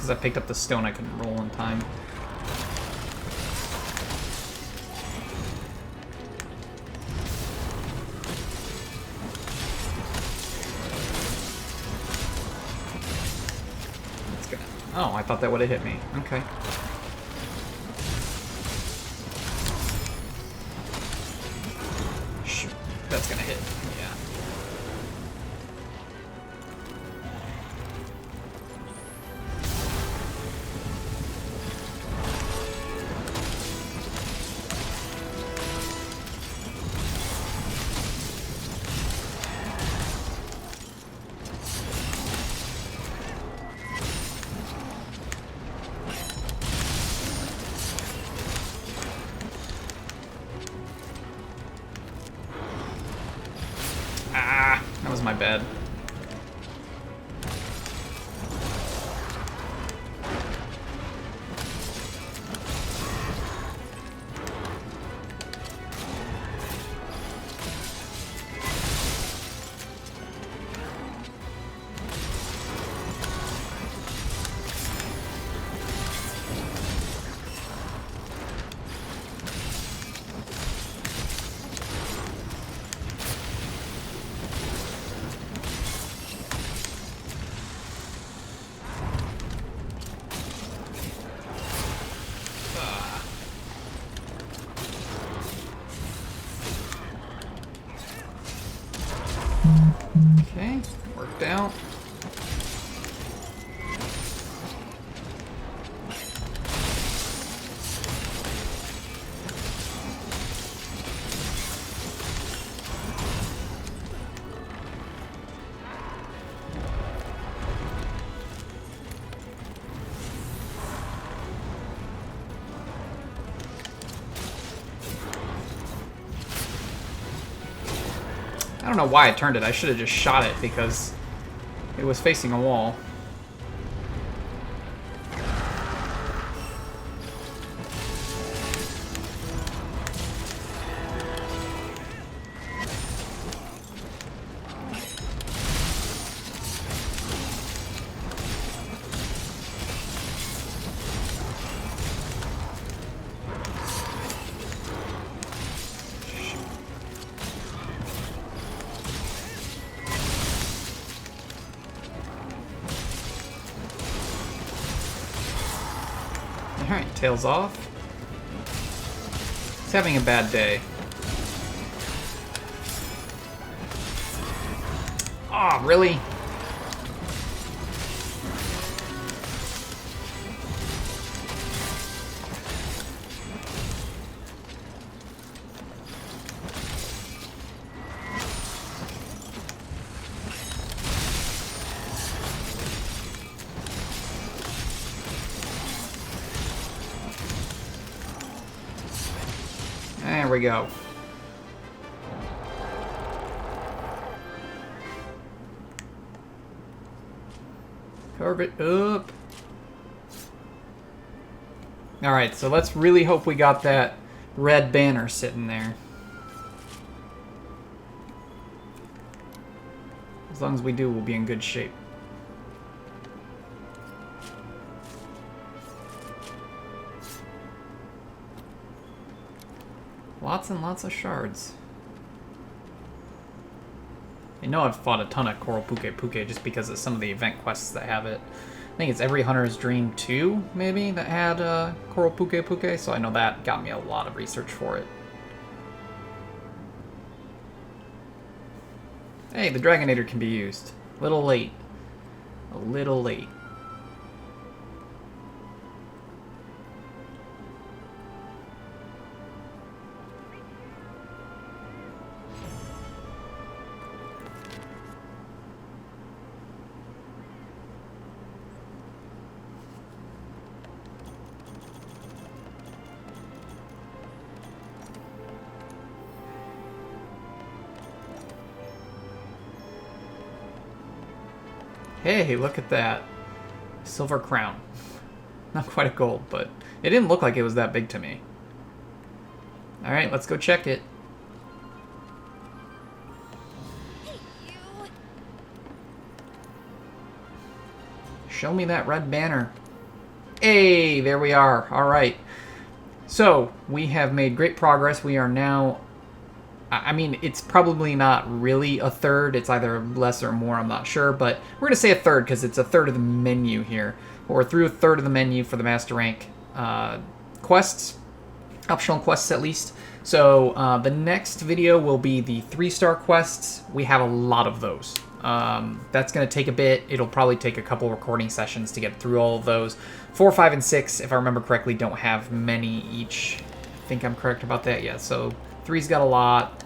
Speaker 1: because I picked up the stone I couldn't roll in time. That's gonna... Oh, I thought that would have hit me. Okay. Shoot. That's gonna hit. Yeah. That was my bad. Okay, worked out. I don't know why I turned it. I should have just shot it because it was facing a wall. Alright, tails off. He's having a bad day. Aw, really? There we go. Carve it up. Alright, so let's really hope we got that red banner sitting there. As long as we do, we'll be in good shape. Lots and lots of shards. I know I've fought a ton of Coral Puke just because of some of the event quests that have it. I think it's Every Hunter's Dream 2, maybe, that had Coral Puke, so I know that got me a lot of research for it. Hey, the Dragonator can be used. A little late. A little late. Hey, look at that. Silver crown. Not quite a gold, but it didn't look like it was that big to me. Alright, let's go check it.
Speaker 2: Hey, you.
Speaker 1: Show me that red banner. Hey, there we are. All right. So, we have made great progress. We are now... I mean, it's probably not really a third. It's either less or more, I'm not sure. But we're going to say a third because it's a third of the menu here. We're through a third of the menu for the Master Rank quests. Optional quests, at least. So, the next video will be the 3-star quests. We have a lot of those. That's going to take a bit. It'll probably take a couple recording sessions to get through all of those. 4, 5, and 6, if I remember correctly, don't have many each. I think I'm correct about that. Yeah, so 3's got a lot.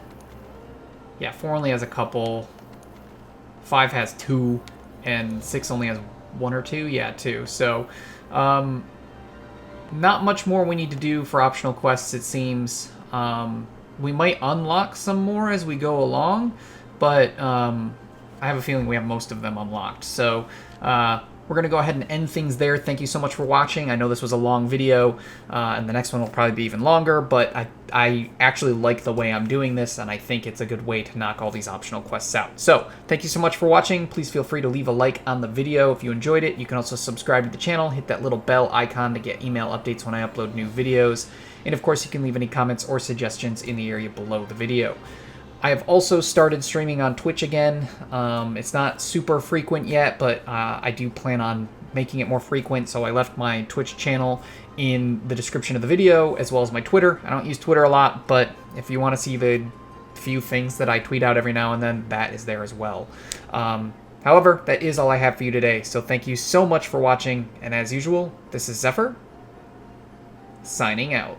Speaker 1: Yeah, 4 only has a couple. 5 has 2. And 6 only has 1 or 2. Yeah, 2. So, not much more we need to do for optional quests, it seems. We might unlock some more as we go along, but I have a feeling we have most of them unlocked. So we're going to go ahead and end things there. Thank you so much for watching. I know this was a long video, and the next one will probably be even longer, but I actually like the way I'm doing this, and I think it's a good way to knock all these optional quests out. So thank you so much for watching. Please feel free to leave a like on the video if you enjoyed it. You can also subscribe to the channel, hit that little bell icon to get email updates when I upload new videos. And of course, you can leave any comments or suggestions in the area below the video. I have also started streaming on Twitch again. It's not super frequent yet, but I do plan on making it more frequent, so I left my Twitch channel in the description of the video, as well as my Twitter. I don't use Twitter a lot, but if you want to see the few things that I tweet out every now and then, that is there as well. However, that is all I have for you today, so thank you so much for watching, and as usual, this is Xephyr, signing out.